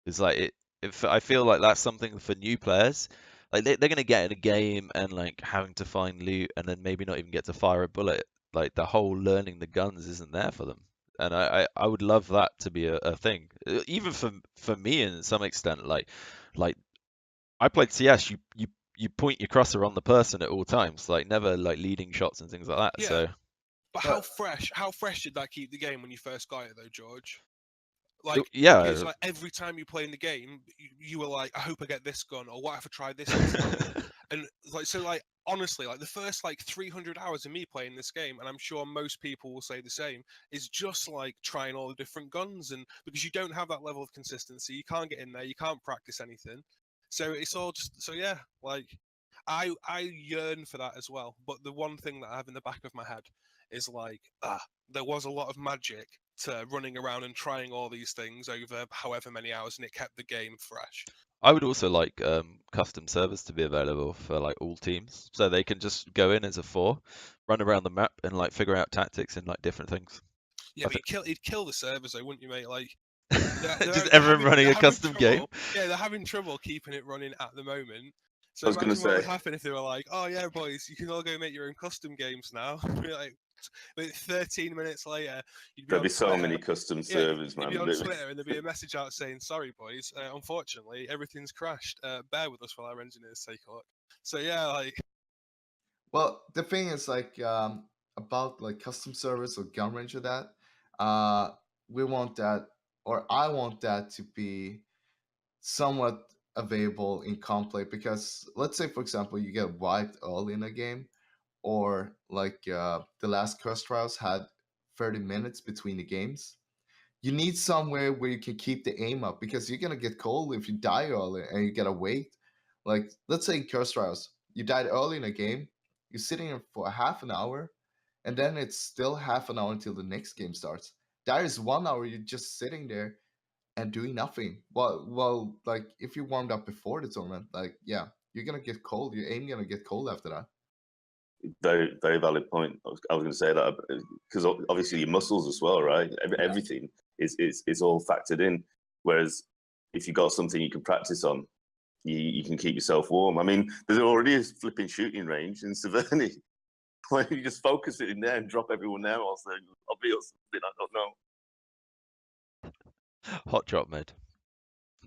It's like if I feel like that's something for new players, like they're gonna get in a game and like having to find loot and then maybe not even get to fire a bullet. Like the whole learning the guns isn't there for them, and I would love that to be a thing, even for me in some extent. Like I played CS, you point your crosser on the person at all times, like never like leading shots and things like that. Yeah. So, but how fresh did that keep the game when you first got it though, George? Like, yeah, because like every time you play in the game, you were like, I hope I get this gun, or what if I try this? And like, so like, honestly, like the first like 300 hours of me playing this game, and I'm sure most people will say the same, is just like trying all the different guns, and because you don't have that level of consistency, you can't get in there, you can't practice anything. So it's all just, so yeah, like I yearn for that as well. But the one thing that I have in the back of my head is like, there was a lot of magic to running around and trying all these things over however many hours, and it kept the game fresh. I would also like custom servers to be available for like all teams, so they can just go in as a 4, run around the map, and like figure out tactics in like different things. Yeah, but you'd kill the servers though, wouldn't you, mate? Like, just everyone running a custom game. Yeah, they're having trouble keeping it running at the moment. So I was going to say, what would happen if they were like, "Oh yeah, boys, you can all go make your own custom games now." Like, But 13 minutes later, you'd be There'll on be so Twitter. many custom Yeah, servers, you'd man. be on Twitter and there'd be a message out saying, "Sorry, boys, unfortunately, everything's crashed. Bear with us while our engineers take a look." So yeah, like Well, the thing is like about like custom servers or gun range of that. We want that, or I want that to be somewhat available in comp play, because let's say for example you get wiped early in a game, or like the last Curse Trials had 30 minutes between the games. You need somewhere where you can keep the aim up, because you're gonna get cold if you die early and you gotta wait. Like let's say in Curse Trials, you died early in a game, you're sitting here for half an hour, and then it's still half an hour until the next game starts. That is 1 hour you're just sitting there and doing nothing. Well, like if you warmed up before the tournament, like yeah, you're gonna get cold. Your aim gonna get cold after that. Very, very valid point. I was going to say that because obviously your muscles as well, right? Everything is all factored in. Whereas if you got something you can practice on, you can keep yourself warm. I mean, there's already a flipping shooting range in Severny. Why don't you just focus it in there and drop everyone there, or something? I don't know. Hot drop mode.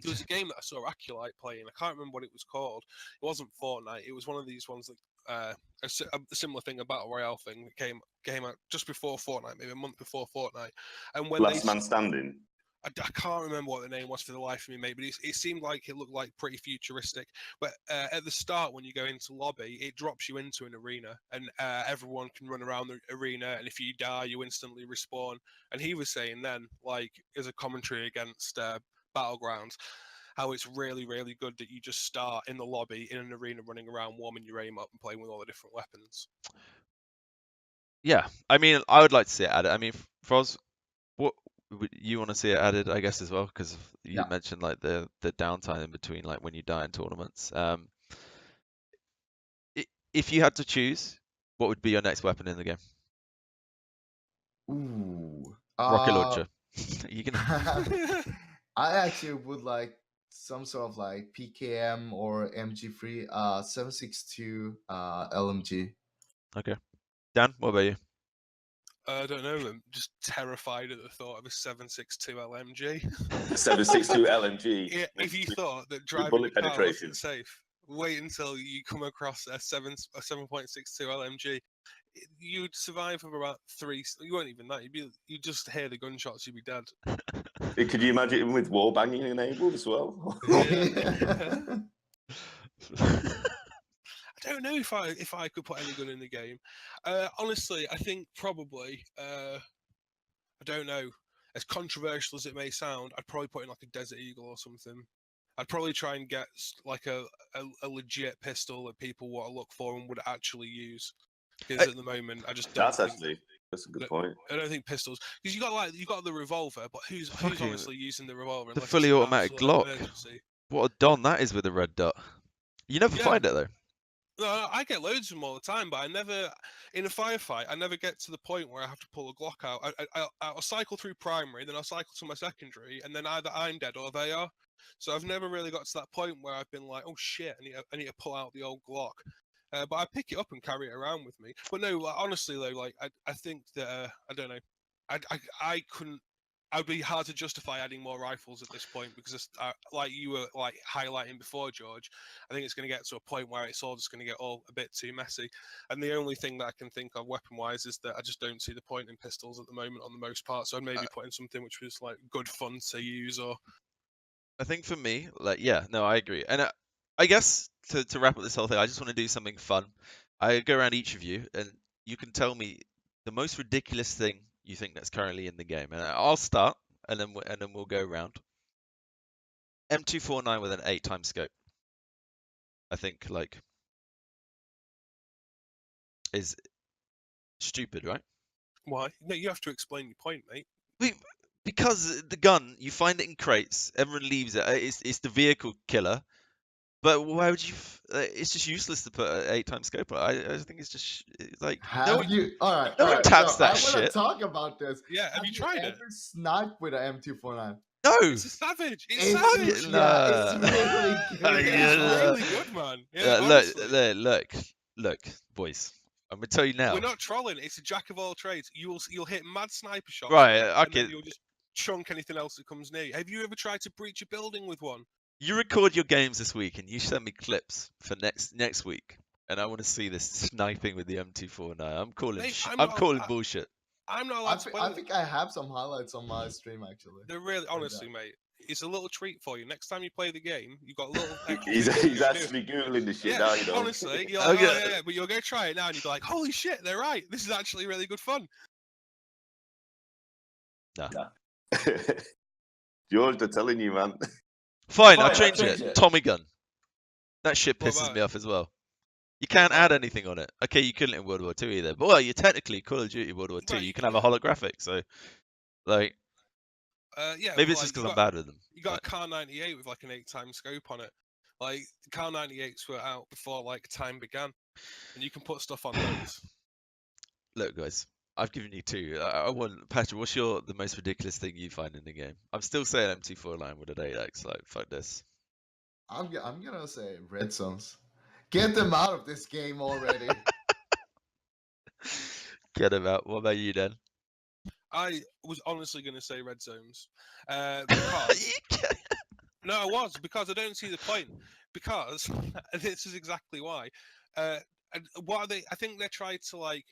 there was a game that I saw Aculite playing. I can't remember what it was called. It wasn't Fortnite. It was one of these ones that a similar thing, a battle royale thing that came out just before Fortnite, maybe a month before Fortnite. And when Last Man Standing. I can't remember what the name was for the life of me, mate, but it seemed like it looked like pretty futuristic. But at the start, when you go into lobby, it drops you into an arena, and everyone can run around the arena, and if you die, you instantly respawn. And he was saying then, like, as a commentary against Battlegrounds, how it's really, really good that you just start in the lobby, in an arena, running around, warming your aim up, and playing with all the different weapons. Yeah, I mean, I would like to see it added. I mean, Froz, what would you want to see it added, I guess, as well, because you Yeah. mentioned like the downtime in between, like when you die in tournaments. If you had to choose, what would be your next weapon in the game? Ooh. Rocket launcher. You can. I actually would like some sort of like PKM or MG3 7.62 LMG. Okay. Dan, what about you? I don't know. I'm just terrified at the thought of a 7.62 LMG. 7.62 LMG. Yeah, if you thought that driving bullet a car penetration. wasn't safe, wait until you come across a 7.62 LMG. You'd survive for about 3. You won't even that. You'd just hear the gunshots. You'd be dead. Could you imagine it with wall banging enabled as well? Yeah. I don't know if I could put any gun in the game. Honestly, I think probably. I don't know. As controversial as it may sound, I'd probably put in like a Desert Eagle or something. I'd probably try and get like a legit pistol that people want to look for and would actually use. Because at the moment, I just don't. That's a good point. I don't think pistols, because you got the revolver, but who's honestly using the revolver? The unless fully it's an automatic absolute Glock. emergency? What a don that is with a red dot. You never find it though. No, I get loads of them all the time, but I never, in a firefight, I never get to the point where I have to pull a Glock out. I'll cycle through primary, then I'll cycle to my secondary, and then either I'm dead or they are. So I've never really got to that point where I've been like, oh shit, I need to pull out the old Glock. But I pick it up and carry it around with me. But no, honestly though, like I think that I don't know, I couldn't. I'd be hard to justify adding more rifles at this point, because like you were like highlighting before, George, I think it's going to get to a point where it's all just going to get all a bit too messy. And the only thing that I can think of weapon-wise is that I just don't see the point in pistols at the moment on the most part. So I'd maybe put in something which was like good fun to use. Or I think for me, like, yeah, no, I agree. And I guess to wrap up this whole thing, I just want to do something fun. I go around each of you, and you can tell me the most ridiculous thing you think that's currently in the game, and I'll start, and then we'll go around. M249 with an 8x scope. I think like is stupid, right? why? No, you have to explain your point, mate. Because the gun, you find it in crates, everyone leaves it. It's the vehicle killer. But why would you? It's just useless to put an 8x scope on. I think it's just like All right. no one taps that I shit. want to talk about this. Yeah, have you tried it? Ever sniped with an M249? No. It's a savage. It's savage. Yeah, it's really good. It's really good, man. Yeah, Look, boys. I'm gonna tell you now. We're not trolling. It's a jack of all trades. You'll hit mad sniper shots. Right, And okay. then you'll just chunk anything else that comes near you. Have you ever tried to breach a building with one? You record your games this week, and you send me clips for next week, and I want to see this sniping with the M249. I'm calling. Mate, I'm calling bullshit. I'm not allowed to play I them. think I have some highlights on my stream actually. They're really, honestly, mate. It's a little treat for you. Next time you play the game, you've got a little. He's actually googling the shit now, you know. Honestly, you're like, oh, yeah, but you'll go try it now, and you'll be like, holy shit, they're right. This is actually really good fun. No. George, they're telling you, man. Fine, I'll change it. Tommy gun. That shit pisses me off as well. You can't add anything on it. Okay, you couldn't in World War II either. But well, you technically Call of Duty World War II. You can have a holographic, so like. Yeah, maybe it's just because I'm bad with them. You got a Car 98 with like an 8x scope on it. Like Car 98s were out before like time began, and you can put stuff on those. Look, guys, I've given you two. I want Patrick. What's the most ridiculous thing you find in the game? I'm still saying M249 with an 8x. Like fuck this. I'm gonna say red zones. Get them out of this game already. Get them out. What about you, Dan? I was honestly going to say red zones. Because... No, I was, because I don't see the point. Because, and this is exactly why. What are they? I think they're trying to, like,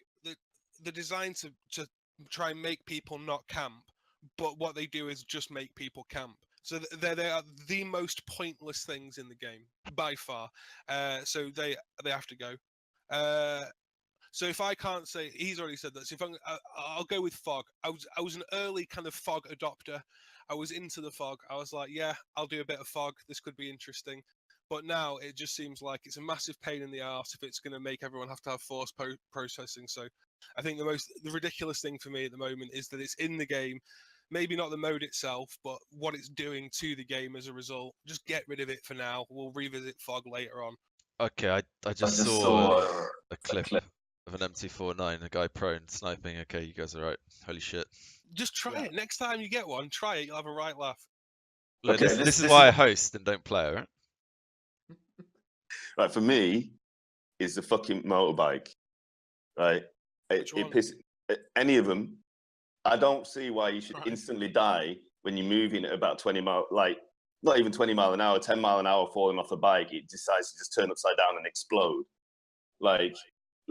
the design to try and make people not camp, but what they do is just make people camp. So they are the most pointless things in the game, by far. So they have to go. So if I can't say, he's already said that. So if I'll go with fog. I was an early kind of fog adopter. I was into the fog. I was like, yeah, I'll do a bit of fog. This could be interesting. But now it just seems like it's a massive pain in the arse if it's going to make everyone have to have force processing. So I think the ridiculous thing for me at the moment is that it's in the game. Maybe not the mode itself, but what it's doing to the game as a result. Just get rid of it for now. We'll revisit fog later on. Okay, I just saw a clip of an M249, a guy prone sniping. Okay, you guys are right. Holy shit. Just try it. Next time you get one, try it. You'll have a right laugh. Look, okay, this is why I host and don't play, alright? Right, for me, it's the fucking motorbike. Right? It pisses any of them. I don't see why you should instantly die when you're moving at about 20 mile, like not even 20 mile an hour, 10 mile an hour falling off the bike. It decides to just turn upside down and explode. Like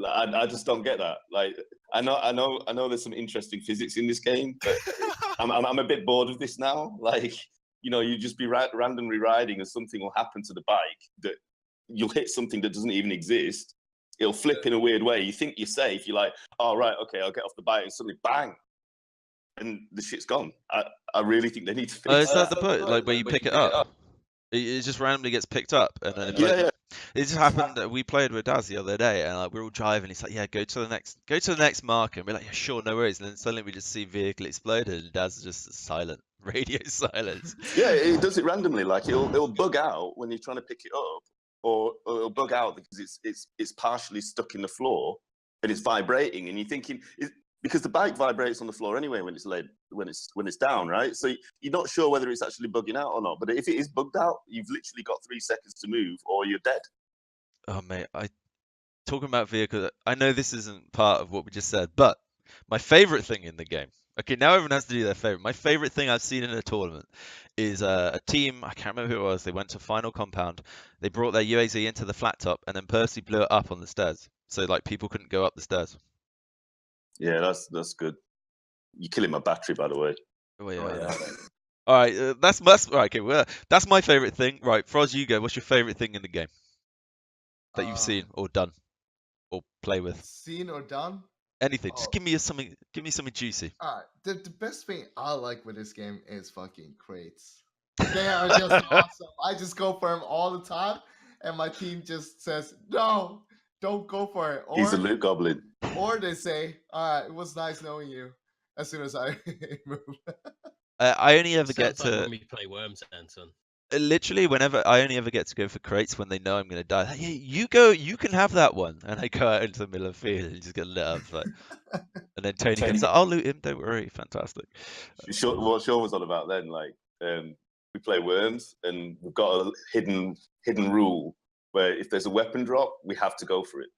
I just don't get that. Like I know there's some interesting physics in this game, but I'm a bit bored of this now. Like, you know, you just be randomly riding and something will happen to the bike that you'll hit something that doesn't even exist. It'll flip in a weird way. You think you're safe. You're like, oh, right, okay, I'll get off the bike, and suddenly bang. And the shit's gone. I really think they need to fix is that the point? Like where you pick it up? It just randomly gets picked up, and then it just happened that we played with Daz the other day, and like we're all driving. He's like, "Yeah, go to the next marker." And we're like, "Yeah, sure, no worries." And then suddenly we just see vehicle exploded, and Daz is just silent, radio silence. Yeah, it does it randomly. Like it'll bug out when you're trying to pick it up, or it'll bug out because it's partially stuck in the floor and it's vibrating, and you're thinking. Because the bike vibrates on the floor anyway when it's down, right? So you're not sure whether it's actually bugging out or not. But if it is bugged out, you've literally got 3 seconds to move, or you're dead. Oh mate, talking about vehicles. I know this isn't part of what we just said, but my favorite thing in the game. Okay, now everyone has to do their favorite. My favorite thing I've seen in a tournament is a team. I can't remember who it was. They went to final compound. They brought their UAZ into the flat top, and then Percy blew it up on the stairs, so like people couldn't go up the stairs. Yeah, that's good. You're killing my battery, by the way. Oh, yeah. All right, that's right. Okay, well, that's my favorite thing. Right, Frosz, you go. What's your favorite thing in the game that you've seen or done or play with? Seen or done? Anything. Just give me something. Give me something juicy. The best thing I like with this game is fucking crates. They are just awesome. I just go for them all the time, and my team just says, "No, don't go for it." Or, he's a loot goblin. Or they say, "All right, it was nice knowing you." As soon as I move. I only ever get to. When we play Worms, Anton. Literally, whenever I only ever get to go for crates when they know I'm going to die. Hey, you go. You can have that one, and I go out into the middle of the field and just get lit up. Like, and then Tony comes out. I'll loot him. Don't worry. Fantastic. What Shawn was on about then, like we play Worms, and we've got a hidden rule where if there's a weapon drop, we have to go for it.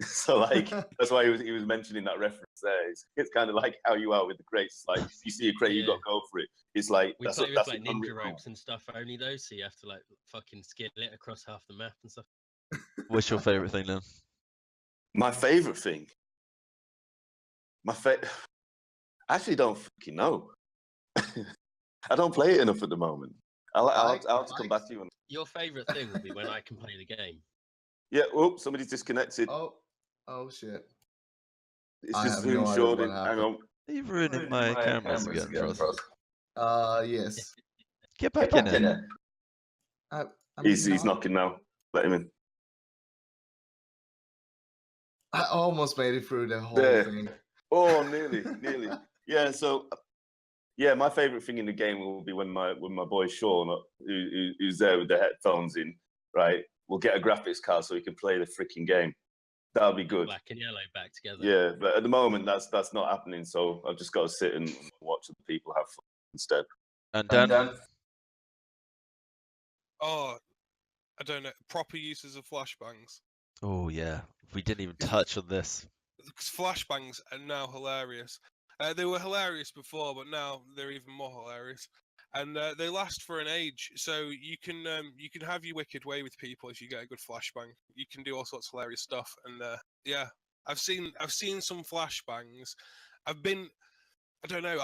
So like that's why he was mentioning that reference there. It's kind of like how you are with the crates. Like if you see a crate, you got to go for it. It's like We that's play with that's like an ninja unwritten rule. ropes and stuff only though, so you have to like fucking skill it across half the map and stuff. What's your favorite thing then? My favorite thing. I actually don't fucking know. I don't play it enough at the moment. I'll have to come back to you. Your favorite thing will be when I can play the game. Yeah. Oh, somebody's disconnected. Oh shit. It's I just have no idea what Jordan. Hang on. Are you ruining my cameras again, Frost? Yes. Get back in it. I mean, He's knocking now. Let him in. I almost made it through the whole There. thing. Oh, nearly. Yeah. So, yeah, my favorite thing in the game will be when my boy Shawn, who's there with the headphones in, right, will get a graphics card so he can play the freaking game. That'll be good. Black and yellow back together. Yeah, but at the moment that's not happening. So I've just got to sit and watch the people have fun instead. And Dan? Oh, I don't know. Proper uses of flashbangs. Oh yeah, we didn't even touch on this. Because flashbangs are now hilarious. They were hilarious before, but now they're even more hilarious. And they last for an age, so you can have your wicked way with people if you get a good flashbang. You can do all sorts of hilarious stuff, and yeah, I've seen some flashbangs. I don't know.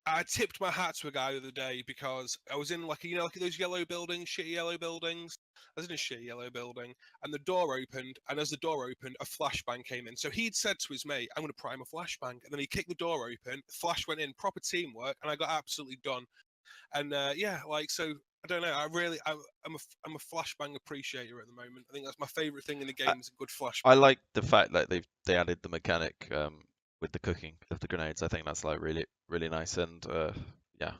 I tipped my hat to a guy the other day because I was in like those yellow buildings, shitty yellow buildings. I was in a shitty yellow building, and the door opened, and as the door opened, a flashbang came in. So he'd said to his mate, "I'm going to prime a flashbang," and then he kicked the door open. Flash went in, proper teamwork, and I got absolutely done. And yeah, like so. I don't know. I'm a flashbang appreciator at the moment. I think that's my favorite thing in the game is a good flashbang. I like the fact that they added the mechanic with the cooking of the grenades. I think that's like really nice, and yeah.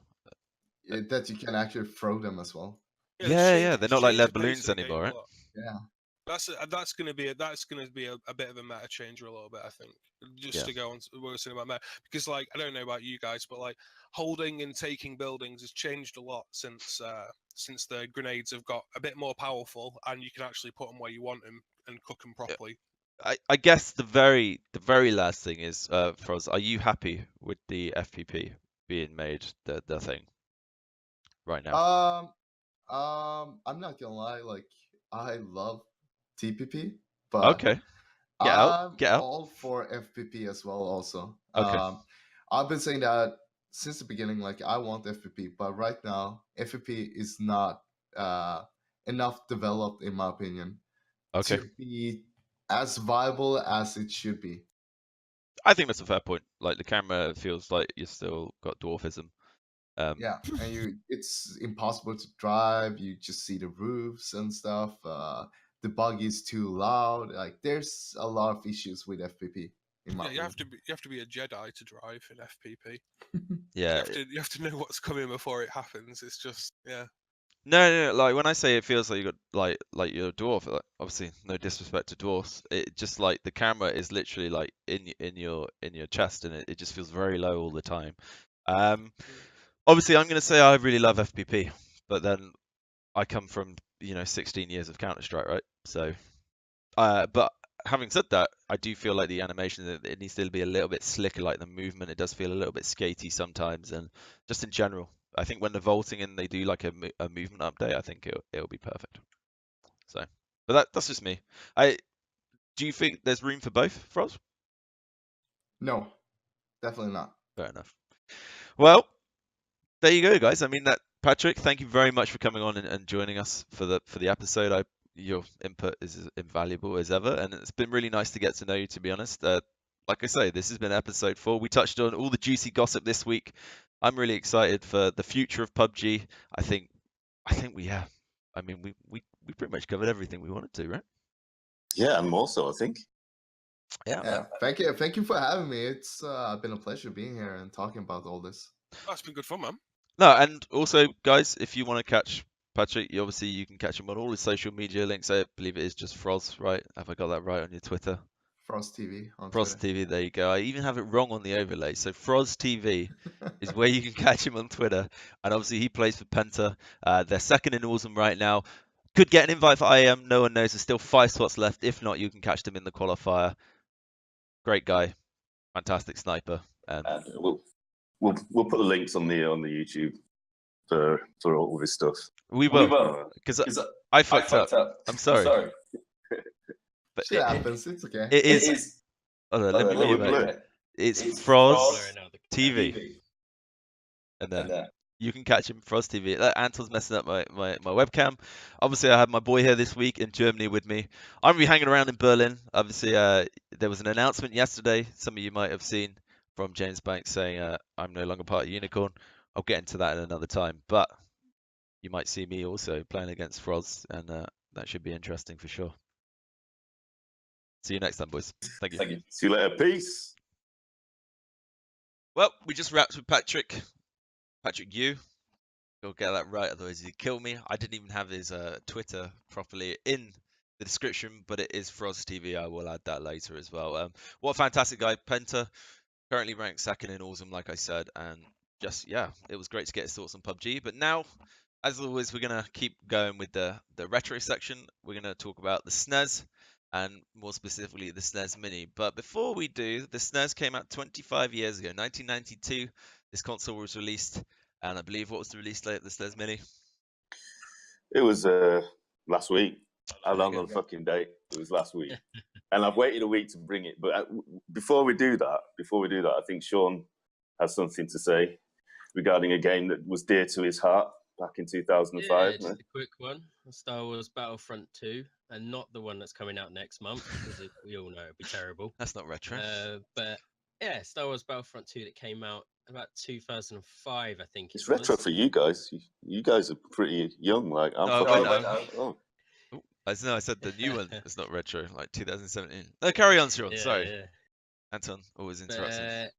That you can actually throw them as well. Yeah, they're not like lead balloons anymore, right? Yeah. That's going to be a bit of a meta changer a little bit, I think. Just to go on what we were saying about meta, because like I don't know about you guys, but like holding and taking buildings has changed a lot since the grenades have got a bit more powerful, and you can actually put them where you want them and cook them properly. I guess the very last thing is, Froz, are you happy with the FPP being made the thing right now? I'm not gonna lie, like I love TPP, but Okay. Get out. all for FPP as well also. Okay. I've been saying that since the beginning, like I want FPP, but right now FPP is not enough developed in my opinion to be as viable as it should be. I think that's a fair point. Like the camera feels like you still got dwarfism. Yeah, and it's impossible to drive. You just see the roofs and stuff. The bug is too loud. Like there's a lot of issues with FPP. You have to be a Jedi to drive in FPP. Yeah, you have to know what's coming before it happens. It's just No, like when I say it feels like you got like you're a dwarf, like, obviously no disrespect to dwarfs. It just like the camera is literally like in your chest, and it just feels very low all the time. Obviously I'm gonna say I really love FPP, but then I come from 16 years of Counter-Strike, right? So, but having said that, I do feel like the animation it needs to be a little bit slicker, like the movement. It does feel a little bit skatey sometimes, and just in general. I think when they're vaulting and they do like a movement update, I think it'll be perfect. So, but that's just me. Do you think there's room for both, Froz? No, definitely not. Fair enough. Well, there you go, guys. I mean, Patrick, thank you very much for coming on and joining us for the episode. Your input is as invaluable as ever, and it's been really nice to get to know you. To be honest, like I say, this has been episode 4. We touched on all the juicy gossip this week. I'm really excited for the future of PUBG. I think we I mean, we pretty much covered everything we wanted to, right? Yeah, and more so, I think. Yeah. Thank you for having me. It's been a pleasure being here and talking about all this. Oh, it's been good fun, man. No, and also, guys, if you want to catch Patrick, you can catch him on all his social media links. I believe it is just Froz, right? Have I got that right on your Twitter? Froz TV on Froz Twitter. TV, there you go. I even have it wrong on the overlay. So Froz TV is where you can catch him on Twitter. And obviously he plays for Penta. They're second in Awesome right now. Could get an invite for IEM. No one knows. There's still 5 spots left. If not, you can catch them in the qualifier. Great guy, fantastic sniper. And we'll put the links on the YouTube for all this stuff. We will, because I fucked up. I'm sorry. But Shit happens. It's okay. It is. Let me mute it. It's Frosz TV, and then you can catch him Frosz TV. Anton's messing up my webcam. Obviously, I have my boy here this week in Germany with me. I'm gonna be hanging around in Berlin. Obviously, there was an announcement yesterday. Some of you might have seen from James Banks saying I'm no longer part of Unicorn. I'll get into that at another time, but you might see me also playing against Frosz, and that should be interesting for sure. See you next time, boys. Thank you. See you later. Peace. Well, we just wrapped with Patrick Yu. Go get that right, otherwise he'd kill me. I didn't even have his Twitter properly in the description, but it is Frosz TV. I will add that later as well. What a fantastic guy. Penta, currently ranked 2nd in Awesome, like I said, and just, yeah, it was great to get his thoughts on PUBG. But now, as always, we're going to keep going with the retro section. We're going to talk about the SNES, and more specifically, the SNES Mini. But before we do, the SNES came out 25 years ago, 1992. This console was released, and I believe, what was the release date of the SNES Mini? It was last week. How long on fucking date? It was last week. And I've waited a week to bring it. But before we do that, I think Shawn has something to say regarding a game that was dear to his heart back in 2005. Yeah, just a quick one. Star Wars Battlefront 2, and not the one that's coming out next month, because we all know it'd be terrible. That's not retro. But yeah, Star Wars Battlefront 2 that came out about 2005, I think. It's retro for you guys. You guys are pretty young. Like I'm. No, I said the new one is not retro, like 2017. No, carry on, Shawn. Sorry, yeah. Anton always interrupting.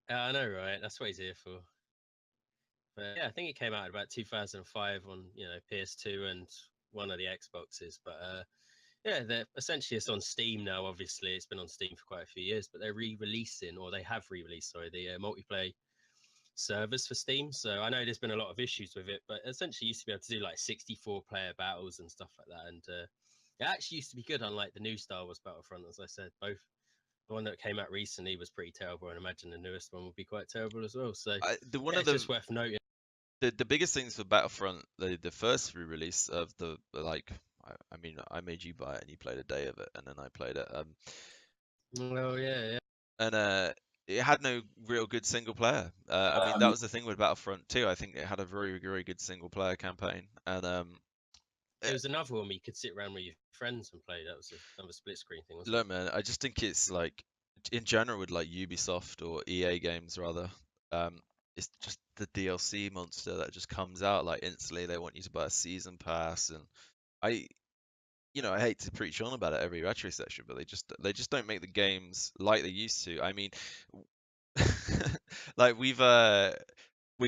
I know, right? That's what he's here for. But yeah, I think it came out about 2005 on PS2 and one of the Xboxes. But yeah, essentially it's on Steam now. Obviously, it's been on Steam for quite a few years, but they're re-releasing, or they have re-released, sorry, the multiplayer servers for Steam. So I know there's been a lot of issues with it, but essentially you used to be able to do like 64-player battles and stuff like that. And it actually used to be good, unlike the new Star Wars Battlefront. As I said, both the one that came out recently was pretty terrible, and I imagine the newest one will be quite terrible as well. So it's just worth noting. The biggest things for Battlefront, the first re-release of the, like, I mean, I made you buy it and you played a day of it, and then I played it. Oh yeah. And it had no real good single player. I mean, that was the thing with Battlefront 2. I think it had a very, very good single player campaign, and there was another one where you could sit around with your friends and play. That was another split screen thing, wasn't look, man, I just think it's like, in general, with like Ubisoft or EA games rather, it's just the DLC monster that just comes out like instantly. They want you to buy a season pass, and I hate to preach on about it every retro session, but they just don't make the games like they used to. I mean, like we're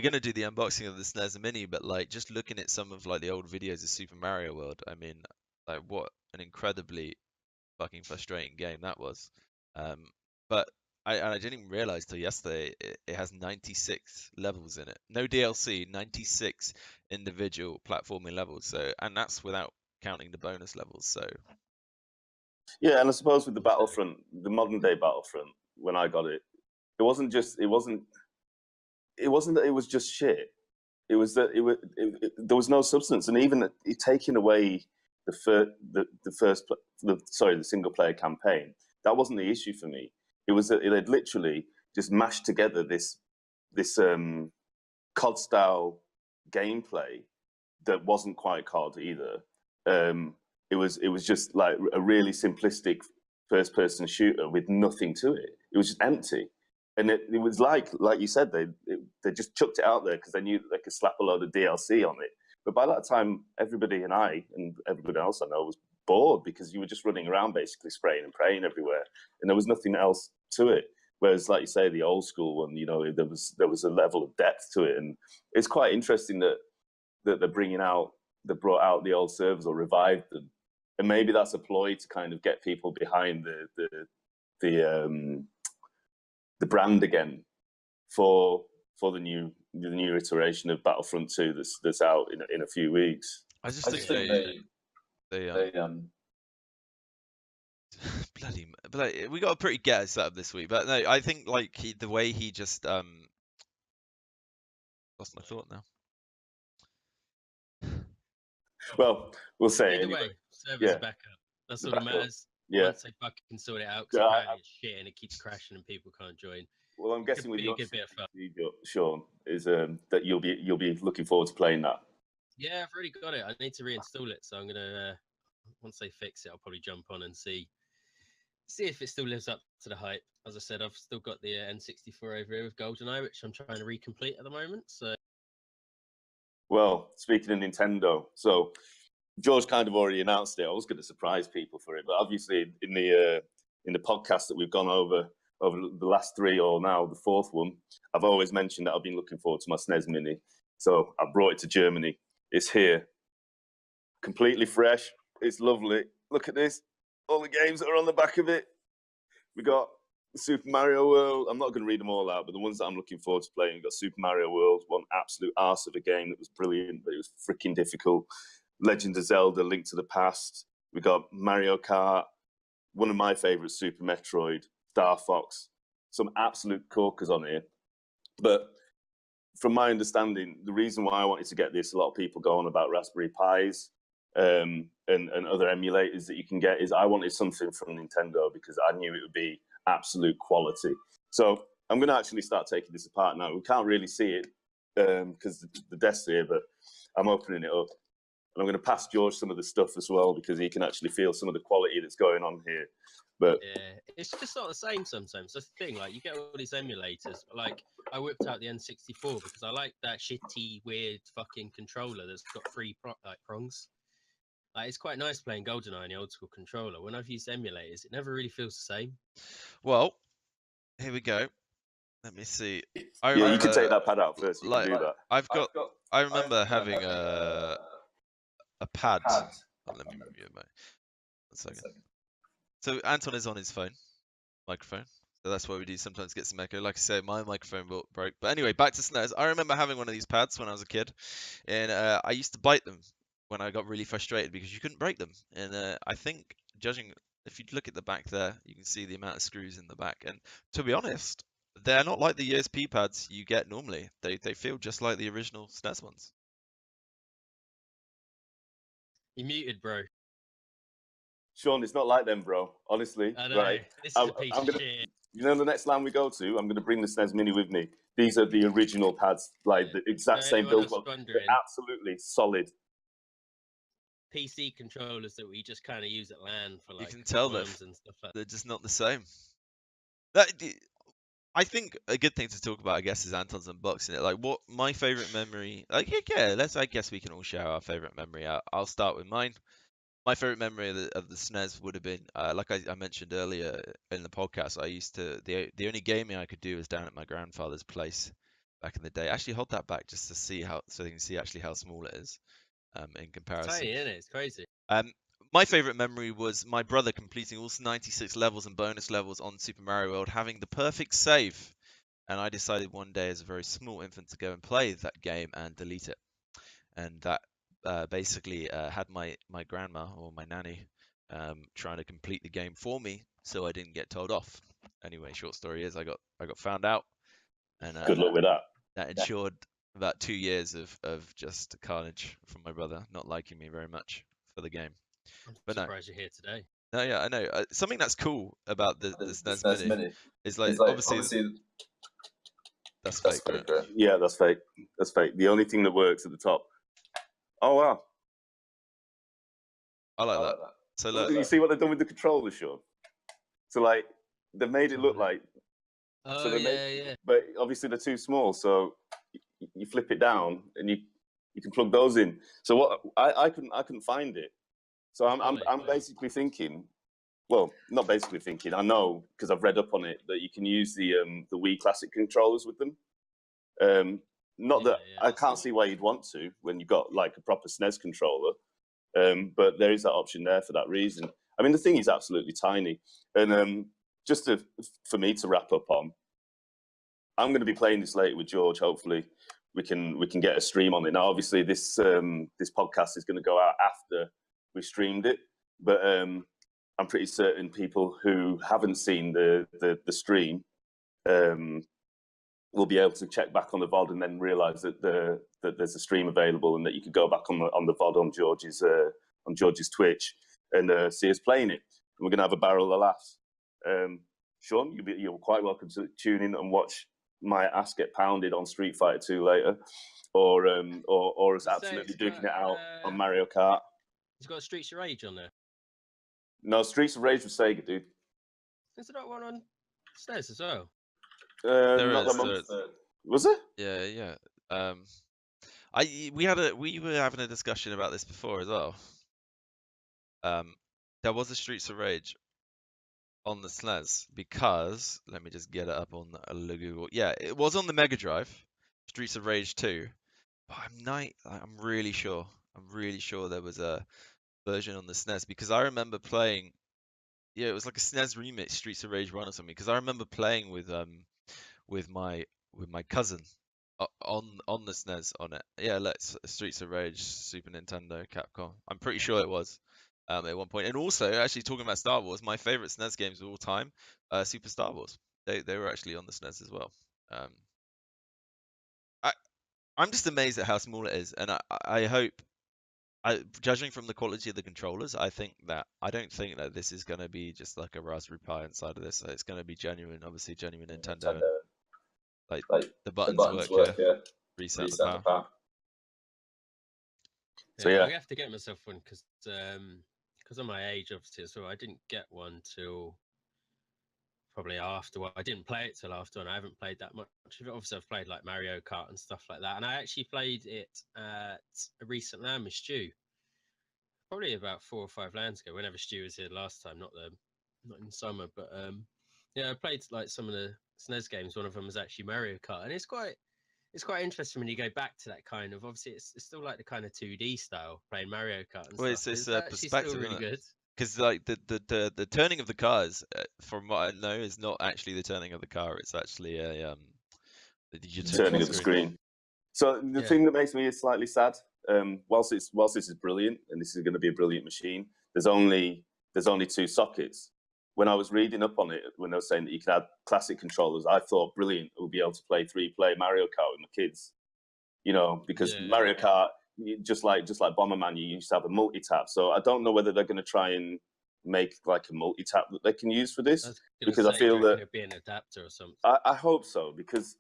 gonna do the unboxing of the SNES Mini, but like just looking at some of like the old videos of Super Mario World, I mean, like what an incredibly fucking frustrating game that was. But I didn't even realize till yesterday it has 96 levels in it. No DLC, 96 individual platforming levels. So, and that's without counting the bonus levels. So yeah, and I suppose with the Battlefront, the modern day Battlefront, when I got it, it wasn't that it was just shit. It was that there was no substance, and even taking away the single player campaign, that wasn't the issue for me. It was that it had literally just mashed together this COD style gameplay that wasn't quite COD either. It was just like a really simplistic first person shooter with nothing to it. It was just empty. And it was like you said, they just chucked it out there because they knew that they could slap a load of DLC on it. But by that time, everybody and I and everybody else I know was bored because you were just running around basically spraying and praying everywhere, and there was nothing else to it. Whereas, like you say, the old school one, there was a level of depth to it, and it's quite interesting that they're they brought out the old servers or revived them, and maybe that's a ploy to kind of get people behind the brand again for the new iteration of Battlefront 2 that's out in a few weeks. I just I think just think they bloody, we got a pretty ghetto setup this week, but no, I think like the way he just lost my thought now. well, we'll say Either anyway. way, servers Yeah. are back up. That's all that Back up. matters. Yeah. Once they fucking sort it out, because Yeah, apparently it's shit and it keeps crashing and people can't join. Well, I'm guessing with be a your good bit of fun. Sean, is that you'll be looking forward to playing that. Yeah, I've already got it. I need to reinstall it, so I'm gonna once they fix it, I'll probably jump on and see if it still lives up to the hype. As I said, I've still got the N64 over here with GoldenEye, which I'm trying to recomplete at the moment. So, Well, speaking of Nintendo, so George kind of already announced it. I was going to surprise people for it, but obviously in the podcast that we've gone over the last three, or now the fourth one, I've always mentioned that I've been looking forward to my SNES Mini. So I brought it to Germany. It's here, completely fresh. It's lovely. Look at this. All the games that are on the back of it. We got Super Mario World. I'm not going to read them all out, but the ones that I'm looking forward to playing, we've got Super Mario World, one absolute arse of a game that was brilliant, but it was freaking difficult. Legend of Zelda, Link to the Past. We got Mario Kart, one of my favourites, Super Metroid, Star Fox. Some absolute corkers on here. But from my understanding, the reason why I wanted to get this, a lot of people go on about Raspberry Pis and other emulators that you can get, is I wanted something from Nintendo because I knew it would be absolute quality. So I'm going to actually start taking this apart now. We can't really see it because the desk's here, but I'm opening it up. And I'm going to pass George some of the stuff as well because he can actually feel some of the quality that's going on here. But yeah, it's just not the same sometimes. That's the thing. Like, you get all these emulators. Like, I whipped out the N64 because I like that shitty, weird fucking controller that's got three prongs. Like, it's quite nice playing GoldenEye on the old school controller. When I've used emulators, it never really feels the same. Well, here we go. Let me see. yeah, you can take that pad out first. You can do that. I remember having a pad. Oh, let me mute it, mate. 1 second. So Anton is on his microphone. So that's what we do. Sometimes get some echo. Like I said, my microphone broke. But anyway, back to SNES. I remember having one of these pads when I was a kid, and I used to bite them when I got really frustrated because you couldn't break them. And I think, judging, if you look at the back there, you can see the amount of screws in the back. And to be honest, they're not like the ESP pads you get normally. They feel just like the original SNES ones. You muted, bro. Sean, it's not like them, bro. Honestly. I know. Right. This is a piece of shit. You know, the next land we go to, I'm going to bring the SNES Mini with me. These are the original pads, like the exact same build. They're absolutely solid. PC controllers that we just kind of use at LAN for like you can tell and stuff like that. They're just not the same. I think a good thing to talk about, I guess, is Anton's unboxing it. Like, what my favorite memory? Like, yeah, I guess we can all share our favorite memory. I'll start with mine. My favorite memory of the SNES would have been, like I mentioned earlier in the podcast, I used to, the only gaming I could do was down at my grandfather's place back in the day. Actually, hold that back just to see so you can see actually how small it is in comparison. It's tiny, isn't it? It's crazy. My favorite memory was my brother completing all 96 levels and bonus levels on Super Mario World, having the perfect save. And I decided one day as a very small infant to go and play that game and delete it. And that basically had my grandma or my nanny trying to complete the game for me, so I didn't get told off. Anyway, short story is I got found out, and good luck with that. That ensured about 2 years of just carnage from my brother not liking me very much for the game. I'm surprised you're here today. No, yeah, I know. Something that's cool about the SNES Mini is like obviously that's fake, right? Yeah, that's fake. That's fake. The only thing that works at the top. Oh wow! I like that. So look, you see what they've done with the controllers, Sean? So like they've made it look like. Oh so yeah. But obviously they're too small, so you flip it down and you can plug those in. So what I couldn't find it. So I'm basically thinking. Well, not basically thinking. I know because I've read up on it that you can use the Wii Classic controllers with them. Not that I can't see why you'd want to when you've got like a proper SNES controller, but there is that option there for that reason. I mean, the thing is absolutely tiny, and just for me to wrap up on, I'm going to be playing this later with George, hopefully. we can get a stream on it. Now, obviously, this podcast is going to go out after we streamed it, but I'm pretty certain people who haven't seen the stream will be able to check back on the VOD and then realise that there's a stream available and that you could go back on the VOD on George's Twitch and see us playing it. And we're going to have a barrel of laughs. Shawn, you're quite welcome to tune in and watch my ass get pounded on Street Fighter 2 later, or us absolutely duking it out on Mario Kart. It's got Streets of Rage on there. No, Streets of Rage was Sega, dude. Is there not one on SNES as well? Was it? Yeah. We were having a discussion about this before as well. There was a Streets of Rage on the SNES because let me just get it up on the Google. Yeah, it was on the Mega Drive, Streets of Rage 2. But I'm really sure there was a version on the SNES because I remember playing. Yeah, it was like a SNES remix, Streets of Rage 1 or something. Because I remember playing with my cousin on the SNES on it. Yeah, Streets of Rage, Super Nintendo, Capcom. I'm pretty sure it was. At one point, and also actually talking about Star Wars, my favorite SNES games of all time, Super Star Wars. They were actually on the SNES as well. I'm just amazed at how small it is, and I hope, judging from the quality of the controllers, I don't think that this is going to be just like a Raspberry Pi inside of this. So it's going to be genuine Nintendo. And, like the buttons work here. Reset the power. So yeah, I have to get myself one because of my age, obviously, as well. I didn't get one till probably after. Well, I didn't play it till after, and I haven't played that much of it. Obviously, I've played like Mario Kart and stuff like that, and I actually played it at a recent LAN with Stu, probably about 4 or 5 LANs ago. Whenever Stu was here last time, not in summer, but yeah, I played like some of the SNES games. One of them was actually Mario Kart, and it's quite interesting when you go back to that kind of. Obviously, it's still like the kind of 2D style playing Mario Kart and stuff. It's perspective, really good. Because like the turning of the cars, from what I know, is not actually the turning of the car. It's actually a turning of the screen. So the thing that makes me slightly sad, whilst this is brilliant and this is going to be a brilliant machine, there's only 2 sockets. When I was reading up on it, when they were saying that you can add classic controllers, I thought brilliant. We'll be able to play 3-player Mario Kart with my kids, because Mario Kart, just like Bomberman, you used to have a multi-tap. So I don't know whether they're going to try and make like a multi-tap that they can use for this, because I feel that it'd be an adapter or something. I hope so, because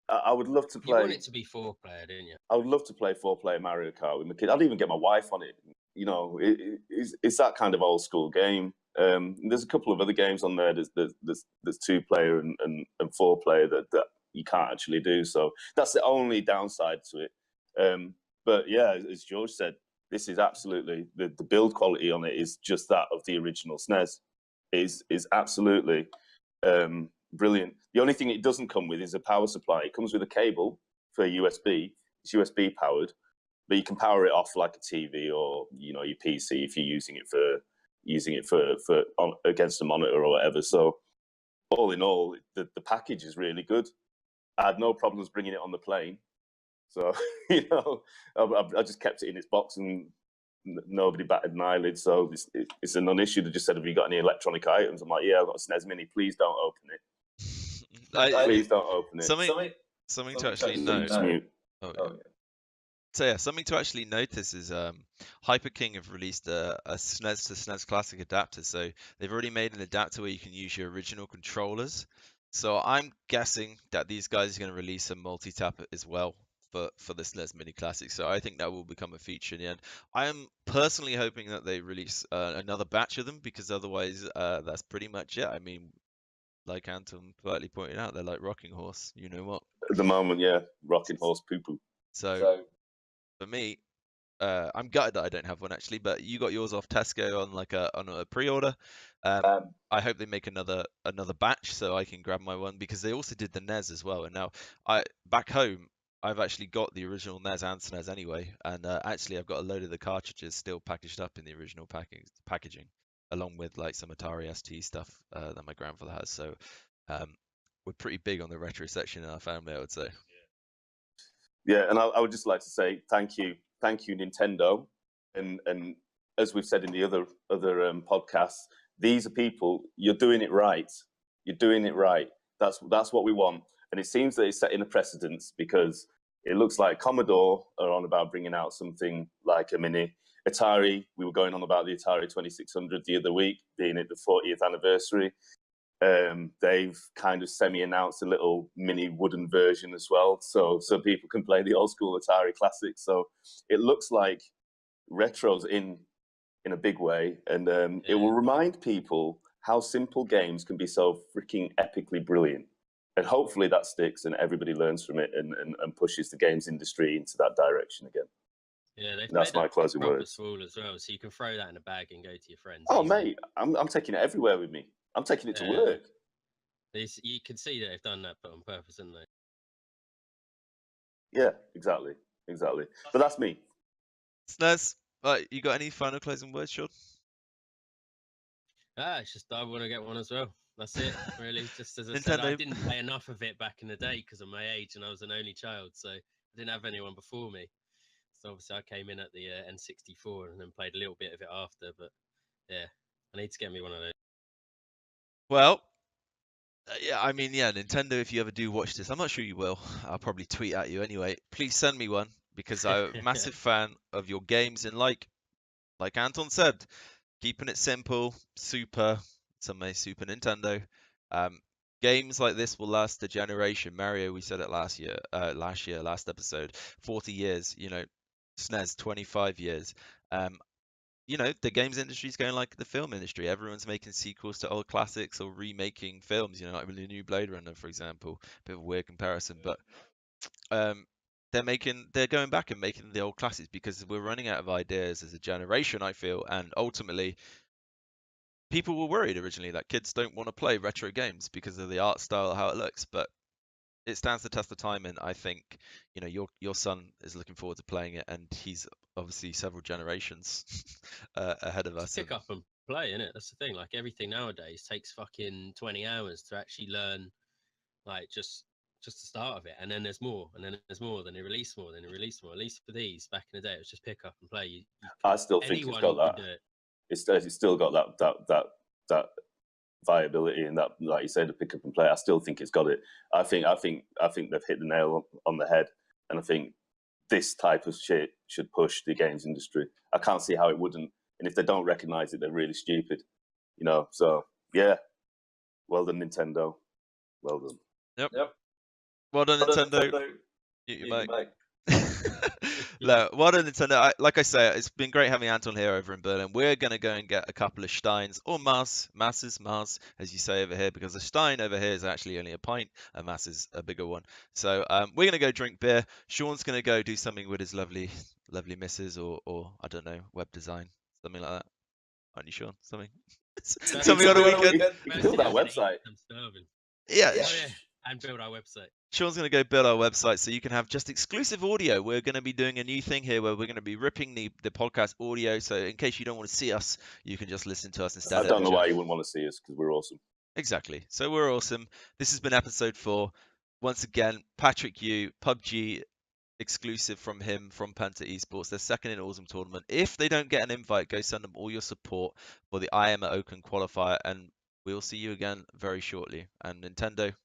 I would love to play. You want it to be 4-player, didn't you? I would love to play 4-player Mario Kart with my kids. I'd even get my wife on it. It's that kind of old school game. There's a couple of other games on there. There's 2-player and 4-player that you can't actually do. So that's the only downside to it. But yeah, as George said, this is absolutely the build quality on it is just that of the original SNES. Is absolutely brilliant. The only thing it doesn't come with is a power supply. It comes with a cable for USB. It's USB powered, but you can power it off like a TV or your PC if you're using it for against a monitor or whatever. So all in all, the package is really good. I had no problems bringing it on the plane. So I just kept it in its box and nobody batted an eyelid. So it's a non-issue. They just said, "Have you got any electronic items?" I'm like, "Yeah, I've got a SNES Mini. Please don't open it. Please don't open it." Something to actually note. So yeah, something to actually notice is Hyper King have released a SNES to SNES Classic adapter. So they've already made an adapter where you can use your original controllers. So I'm guessing that these guys are going to release a multi-tap as well for the SNES Mini Classic. So I think that will become a feature in the end. I am personally hoping that they release another batch of them, because otherwise that's pretty much it. I mean, like Anton politely pointed out, they're like rocking horse. You know what? At the moment, yeah, rocking horse poo-poo. So for me, I'm gutted that I don't have one actually, but you got yours off Tesco on a pre-order. I hope they make another batch so I can grab my one, because they also did the NES as well. And now back home, I've actually got the original NES and SNES anyway, and actually I've got a load of the cartridges still packaged up in the original packaging, along with like some Atari ST stuff that my grandfather has. So we're pretty big on the retro section in our family, I would say. Yeah, and I would just like to say thank you, Nintendo, and as we've said in the other podcasts, these are people. You're doing it right. You're doing it right. That's what we want, and it seems that it's setting a precedence because it looks like Commodore are on about bringing out something like a mini. Atari, we were going on about the Atari 2600 the other week, being at the 40th anniversary. They've kind of semi-announced a little mini wooden version as well, so people can play the old school Atari classics. So it looks like retro's in a big way, and it will remind people how simple games can be so freaking epically brilliant. And hopefully that sticks and everybody learns from it and pushes the games industry into that direction again. Yeah, that's my closing words. Small as well, so you can throw that in a bag and go to your friends. Oh, easily. Mate, I'm taking it everywhere with me. I'm taking it to work. You can see that they've done that on purpose, haven't they? Yeah, exactly. But that's me. SNES, right, you got any final closing words, Shawn? It's just I want to get one as well. That's it, really. Just as I said, I didn't play enough of it back in the day because of my age, and I was an only child, so I didn't have anyone before me. So obviously I came in at the N64 and then played a little bit of it after. But yeah, I need to get me one of those. Well, Nintendo, if you ever do watch this, I'm not sure you will. I'll probably tweet at you anyway. Please send me one because I'm a massive fan of your games. And like Anton said, keeping it simple, Super Nintendo. Games like this will last a generation. Mario, we said it last episode, 40 years, SNES, 25 years. The games industry is going like the film industry. Everyone's making sequels to old classics or remaking films, like the new Blade Runner, for example. Bit of a weird comparison, but they're going back and making the old classics because we're running out of ideas as a generation, I feel, and ultimately people were worried originally that kids don't want to play retro games because of the art style, how it looks, but it stands the test of time, and I think your son is looking forward to playing it, and he's obviously several generations ahead of us. Pick up and play, innit? That's the thing. Like everything nowadays takes fucking 20 hours to actually learn, like just the start of it, and then there's more, and then there's more, then they release more, then they release more. At least for these, back in the day, it was just pick up and play. I still think it's got that. It's still got that viability and that, like you said, to pick up and play. I still think it's got it. I think they've hit the nail on the head, and I think this type of shit should push the games industry. I can't see how it wouldn't. And if they don't recognize it, they're really stupid. So yeah, well done, Nintendo. Well done. Yep. Well done, Nintendo. You mic. No, well done, Nintendo. Like I say, it's been great having Anton here over in Berlin. We're going to go and get a couple of Steins, or Mass, as you say over here, because a Stein over here is actually only a pint, a Mass is a bigger one. So we're going to go drink beer. Shawn's going to go do something with his lovely missus, or I don't know, web design, something like that. Aren't you, Shawn? Something on the weekend? Build that website. I'm starving. Yeah. And build our website. Shawn's going to go build our website so you can have just exclusive audio. We're going to be doing a new thing here where we're going to be ripping the podcast audio. So in case you don't want to see us, you can just listen to us instead. I don't know why you wouldn't want to see us, because we're awesome. Exactly. So we're awesome. This has been episode 4. Once again, Patrick Yu, PUBG exclusive from him, from Penta Esports. They're second in Awesome Tournament. If they don't get an invite, go send them all your support for the IEM Oakland qualifier. And we'll see you again very shortly. And Nintendo,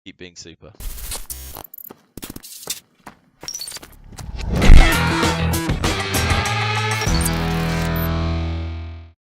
keep being super.